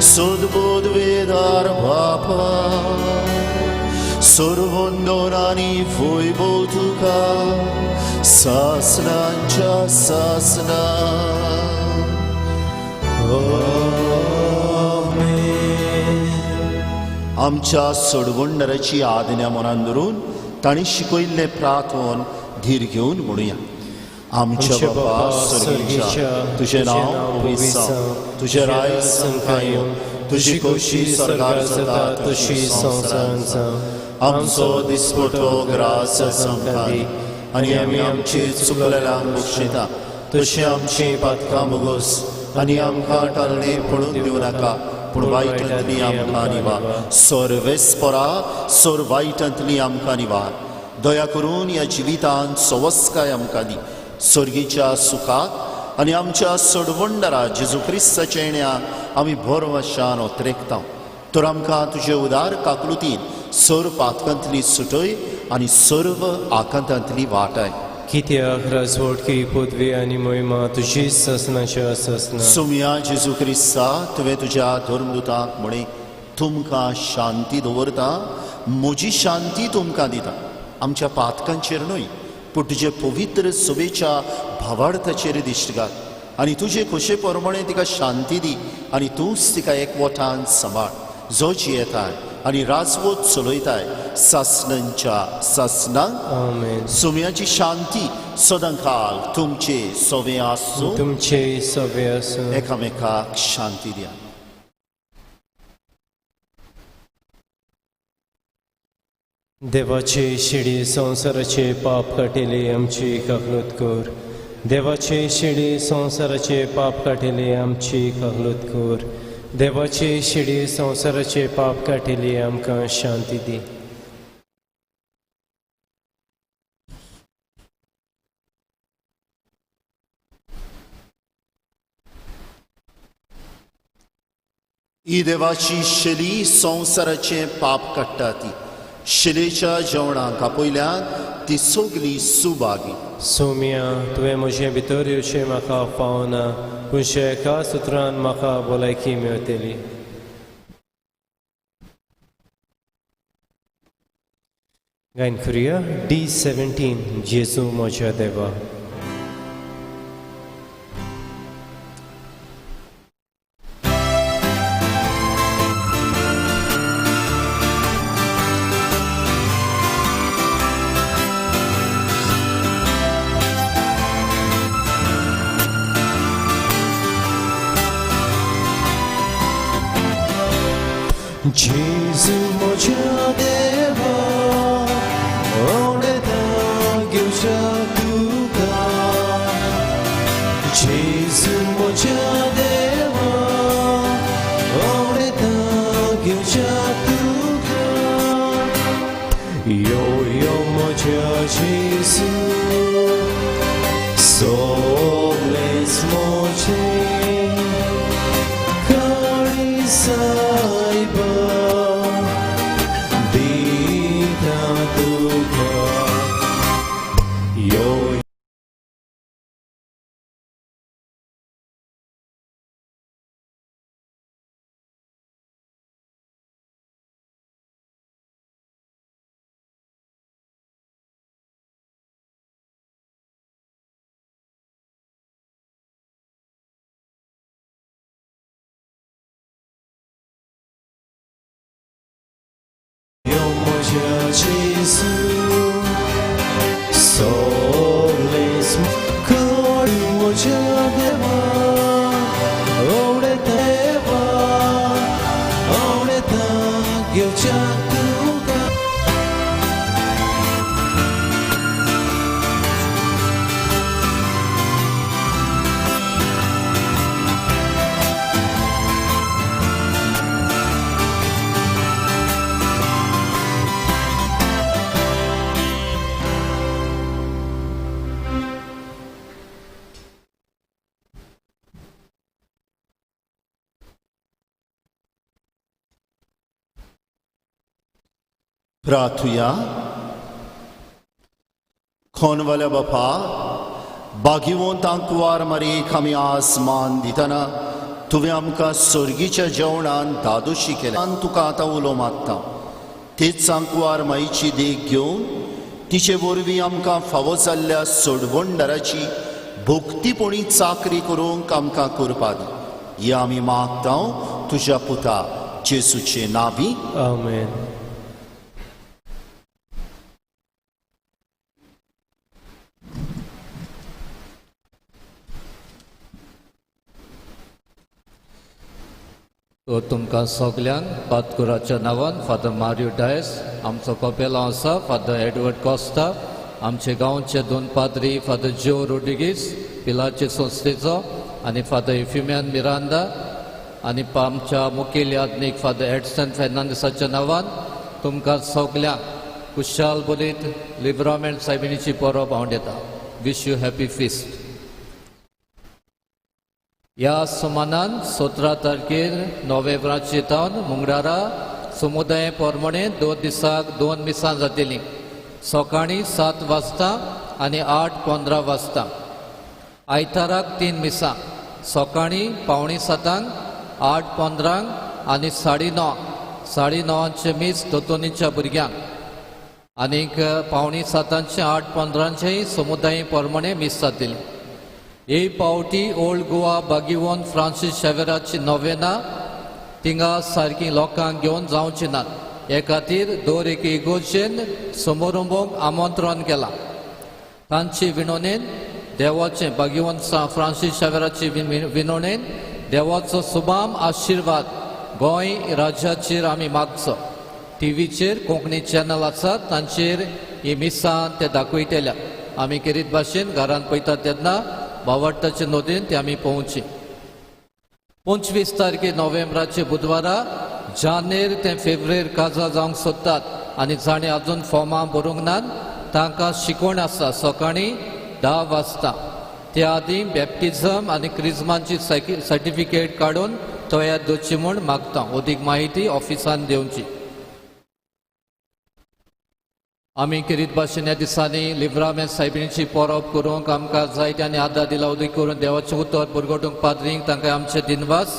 सद्बोध वेदार बापा सर्वंदोन आनी वैभव तुका सासणांच्या सासना आमच्या सोडवणदाराची आज्ञा मनान धरून ताणी शिकयल्ले प्रार्थन धीर घेवन म्हणुया आमच्या बापा स्वर्गीच्या तुझे नांव पवित्र तुझे राय संखायो तुझी खोशी स्वर्गार जाता तशी संवसारांत जावं आमचो दिसपटो ग्रास संखादी आनी आमी आमची चुकलेल्यांक बक्षिता तशी आमची पातकां मुगोस आनी आमकां टाळणे पडून दिवं नाका पूण वायटांतली आमकां निवार सर्वेस्परा सोर वायटांतली आमकां निवार दया करून ह्या जिवितांत सवस्काय आमकां दी स्वर्गीच्या सुखाक आनी आमच्या सोडवणदारा जेजू क्रिस्ताच्या येण्याक आमी भरवशान ओतरेकता तर आमकां तुजे उदार काकलुतीन सर्व पातकांतली सुटय आनी सर्व आकांतांतली वाटाय कित्याक राजवटकी पदवी आनी मोहिमा तुजीच ससनाच्या ससना सुमया जेजू क्रिस्ता तुवें तुज्या धर्मदुतांक म्हणे तुमकां शांती दवरता म्हजी शांती तुमकां दिता आमच्या पातकांचेर न्हय पूण तुजे पवित्र सोबेच्या भावार्थाचेर दिश्ट घाल आनी तुजे खोशे प्रमाणे तिका शांती दी आनी तूंच तिका एकवटान सांबाळ जो जियेताय आनी राजवट चलयताय सासणांच्या सासनांक आमेन सुमयाची शांती सदांकाल तुमचे सोवे आसूं तुमचे सवे आसूं एकामेकाक शांती दिया देवाचे शिडी संवसाराचे पाप काटिले आमची काकलूत कर देवाचे शिडी संवसाराचे पाप काटिले आमची काकलूत कर देवाचे शिडी संवसाराचे पाप काटिले आमकां शांती दी ही देवाची शेली संवसाराचे पाप काडटा ती शिलेच्या जेवणाक आपयल्यान ती सगली सुभागी सोम्या तुवें म्हजे भितर येवचें म्हाका पावना पूण एका सुत्रान म्हाका भलायकी मेळटली गायन करुया D17 जेजू म्हज्या देवा जेजू म्हज्या देवा ओडेता घेवच्या तुका जेजू म्हज्या देवा ओडेता घेवच्या तुका यो यो म्हज्या जेजू सगळेच म्हजें सायबा दिता तुका यो Jesu soles kori moja deva ore ta gyucha tuka प्रार्थुया खोनवाल्या बापा भाग्यवंतांक वार मारीक आमी आसमान दितना तुवें आमकां सर्गीच्या जेवणान दादोशी केल्या तुका आतां उलो मागता तेच सांकवार माईची देख घेवन तिचे वरवीं आमकां फावो जाल्ल्या सोडवणदाराची भोगतीपणी चाकरी करूंक आमकां करपा दी हें आमी मागता तुज्या पुता जेसूचे नांवी आमेन. तो तुमकां सगल्यांक पातकुराच्या नांवान फादर मारियो डायस आमचो कपेलो आसा फादर एडवर्ड कॉस्टा आमचे गांवचे 2 पाद्री फादर जो रोड्रिगीस पिलाचे संस्थेचो आनी फादर इफ्युमियान मिरांदा आनी आमच्या मुखेल याज्ञीक फादर एडसन फेर्नांडिसाच्या नांवान तुमकां सगल्यांक कुशाल बोलीत लिब्रामेंट सायबिणीची परब हांव दिता. Wish you happy feast. ह्या सुमानान 17 तारखेर नोव्हेंबराची तावन मुंगडारा समुदाय पोरमणे 2 दिसाक 2 मिसां जातलीं सकाळीं 7 वाजता आनी 8:15 वाजता. आयताराक 3 मिसां सकाळीं 6:45 8:15 आनी 9:30 मीस दोतोनीच्या भुरग्यांक आनीक 6:45 8:15 समुदाय पोरमणे मीस जातली. हे पावटी ओल्ड गोवा भाग्यवंत फ्रांसीस शेवेराची नोवेना थिंगा सारकी लोकांक घेवन जावची नात हे खातीर दर एक इगोर्जेन समारंभाक आमंत्रण केलां. तांचे विणवणेन देवाचे भाग्यवंत फ्रांसीस शेवेराची विणवणेन देवाचो सुभाम आशिर्वाद गोंय राज्याचेर आमी मागचो. टीव्हीचेर कोंकणी चॅनल आसात तांचेर ही मिसां ते दाखयतल्या. आमी किरीत भाशेन घरांत पळयतात तेन्ना भावार्थाचे नोंदीन ते आमी पळोवची. 25 तारखे नोव्हेंबराचे बुधवारा जानेर ते फेब्रेर काजा जावंक सोदतात आनी जाणें आजून फॉर्मां भरूंक नात तांकां शिकवण आसा सकाळीं 10 वाजता. त्या आदीं बॅप्टिझम आनी क्रिस्मांची सर्टिफिकेट काडून तयार दवरची म्हूण मागता. अदीक माहिती ऑफिसान दिवची. आमी किरीत भाशेन ह्या दिसांनी लिब्रामेंट सायबिणीची परब करूंक आमकां जायत्यांनी आदार दिला उदीक करून देवाचें उतर भुरगोटूंक पाद्रींक तांकां आमचे दिनवास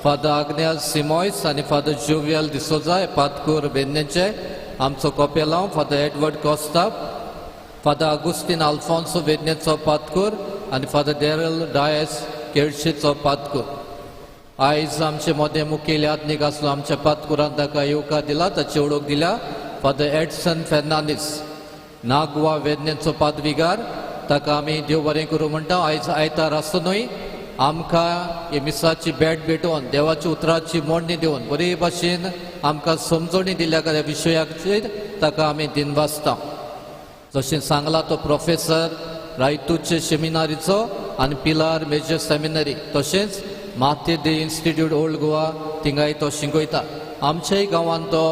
फादर आग्नेल सिमॉयस आनी फादर जोवियल डिसोजा पातकूर बेन्नेचे आमचो कपेलांव फादर एडवर्ड कॉस्टा फादर आगुस्तीन आल्फॉन्सो वेदनेचो पातकूर आनी फादर डेरल डायस केळशेचो पातकूर. आयज आमचे मोदें मुखेल याज्ञीक आसलो आमच्या पातकुरान ताका येवकार दिला ताची ओळख दिल्या फादर एडसन फेर्नांडीस नागवा वेदनेचो पादविगार ताका आमी देव बरें करूं म्हणटा. आयज आयतार आसुनूय आमकां हे मिसाची भेट भेटोवन देवाची उतराची मोडणी दिवन बरे भाशेन आमकां समजणी दिल्या ह्या विशयाचेर ताका आमी दिनवासता. जशें सांगला तो प्रोफेसर रायतूचे सेमिनारीचो आनी पिलार मेजर सेमिनरी तशेंच माते दे इन्स्टिट्यूट ओल्ड गोवा थिंगाय तो शिकयता. आमच्याय गांवांत तो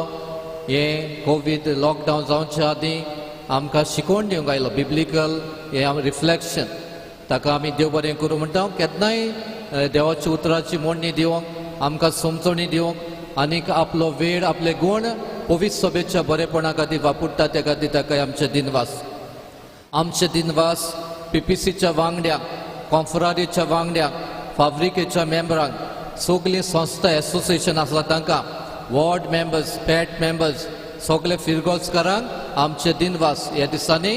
हे कोवीड लॉकडावन जावच्या आदीं आमकां शिकोवन दिवंक आयलो बिब्लिकल हे रिफ्लेक्शन. ताका आमी देव बरें करूं म्हणटा. केन्नाय देवाची उतराची मोडणी दिवंक आमकां समजणी दिवंक आनीक आपलो वेळ आपले गूण पवित्र सभेच्या बरेपणा खातीर वापरता त्या खातीर ताका आमचे दिनवास. आमचे दिनवास PPCच्या वांगड्यांक, कॉन्फरारीच्या वांगड्यांक, फाब्रिकेच्या मेंबरांक, सगळीं संस्था एसोसिएशन आसला तांकां, वॉर्ड मेंबर्स, पॅट मेंबर्स, सगळे फिरगोजकारांक आमचे दिनवास. ह्या दिसांनी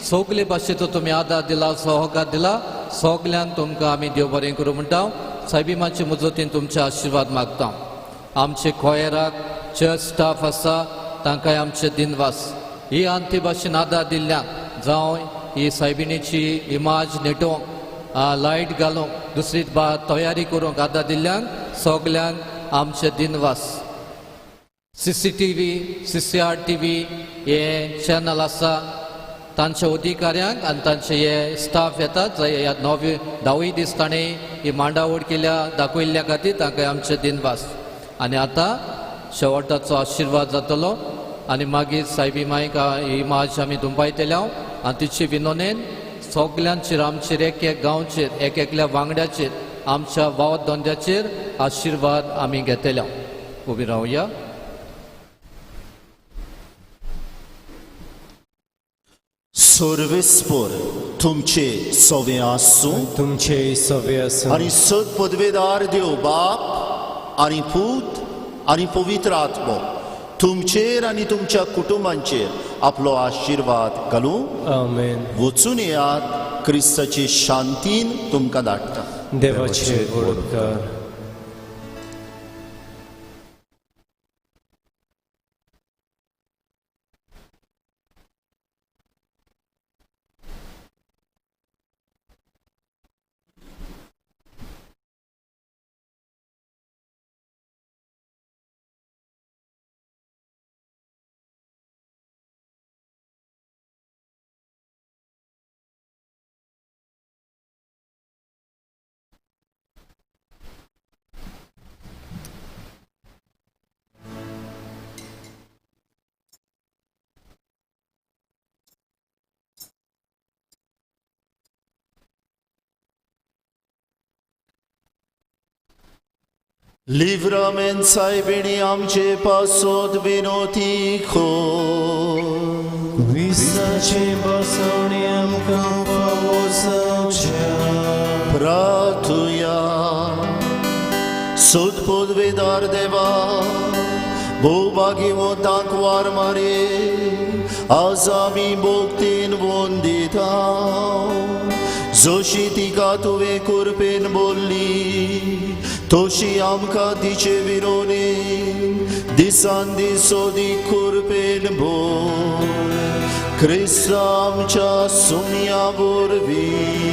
सगळे भाशेचो तुमी आदार दिला, सहकार दिला, सगल्यांक तुमकां आमी देव बरें करूं म्हणटा. सायबीमाचे मुजतीन तुमचे आशिर्वाद मागता. आमचे खोयराक चर्च स्टाफ आसा तांकांय आमचे दिनवास. ही आंती भाशेन आदार दिल्ल्यांक जावं ही सायबिणीची इमाज नेटोवंक, लायट घालूंक, दुसरी तयारी करूंक आदार दिल्ल्यांक सगल्यांक आमचे दिनवास. CCTV, CCRTV हे चॅनल आसा तांच्या अधिकाऱ्यांक आनी तांचे हे स्टाफ येतात ह्या 9-10 दीस ताणें ही मांडावळ केल्या दाखयल्ल्या खातीर तांकां आमचे दिनवास. आनी आतां शेवटाचो आशिर्वाद जातलो आनी मागीर सायबी मायक ही माज आमी दुंपायतल्या आनी तिचे विनोनेन सगल्यांचेर आमचेर एक गांवचेर एकल्या वांगड्याचेर आमच्या वाव धंद्याचेर आशिर्वाद आमी घेतल्या. उबी रावया. सर्वेस्पर तुमचे सवे आसूं तुमचे सवे आसूं आनी सद पदवेदार देव बाप आनी पूत आनी पवित्र आत्मो तुमचेर आनी तुमच्या कुटुंबांचेर आपलो आशिर्वाद घालूं. आमेन. वचून येयात. क्रिस्ताची शांतीन तुमकां धाडटा. देवाचे उपकार. लिव्रामेंट सायबिणी आमचे पासोद विनोती खो विसाचे बसवणे आमकां फावो जावच्या. प्रार्थुया. सोद पदवेदार देवा भोवभाग्यवंतांक वार मारे आज आमी भोगतीन वंदिता. जशी तिका तुवें कुरपेन बोल्ली तशी आमकां तिचे विरोने दिसान दीस सोदीक कुरपेन बोल. क्रिस्ता आमच्या सुमया वरवीं.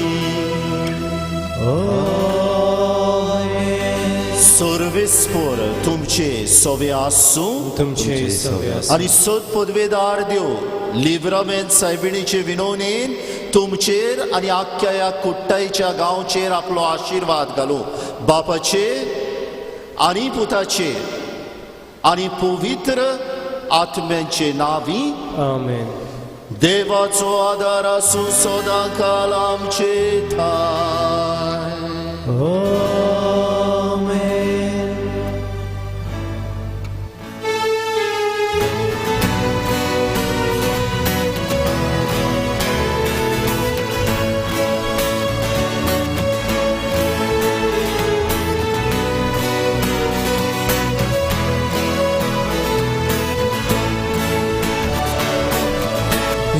सर्वेस्पर तुमचे सवे आसूं तुमचे सवे आसूं आनी सद पदवेदार देव लिव्रामेंट सायबिणीचे विनोनेन तुमचेर आनी आख्या ह्या कुट्टायच्या गांवचेर आपलो आशिर्वाद घालूं. बापाचेर आनी पुताचेर आनी पवित्र आत्म्याचे नांवी. आमेन. देवाचो आदार आसूं सदां काल आमचे थाय.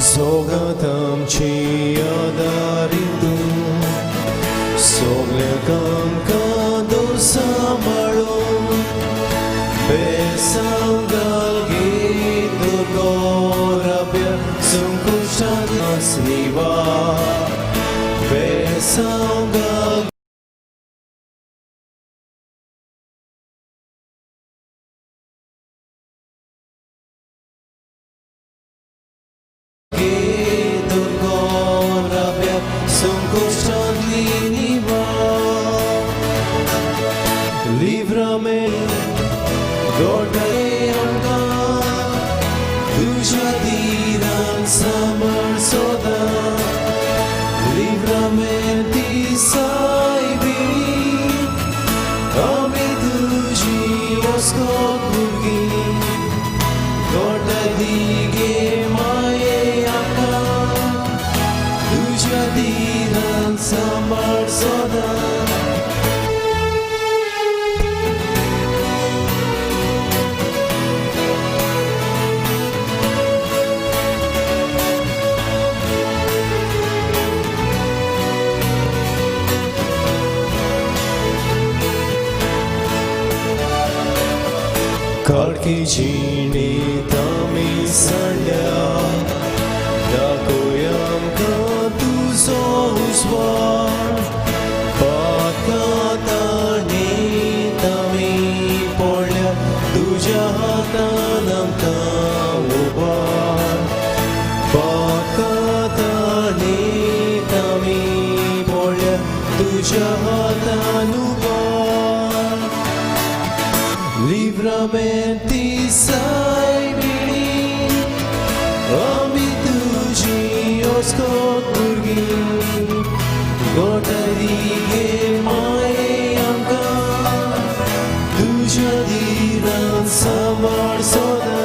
सोगात आमची आदारी तूं सगळ्यांक आमकां दवर सांबाळून बेसांगाल गीत गौरव्य संकुशान आसनिवा बेसांगाल संकोष्टांतली निवास लिव्रामे गोडे आमकां तुझ्या दिरान समर सोदा लिव्रामेंती सायबिणी आमी तुझी ओस्कोत भुरगीं गोडा दिगे माये आमकां तुझ्या दिरान समर सोदा काळकी जिणे तामी सांडल्या दाखोय आमकां तुजो उजवाड पातकां ताणी तामी पडल्या तुज्या हातान आमकां उबार पातकां ताणी तामी पडल्या तुज्या हातान उबार Livramenti saibini Ami tuji oskot burgi Gotarige mae amka Tuja diran samar soda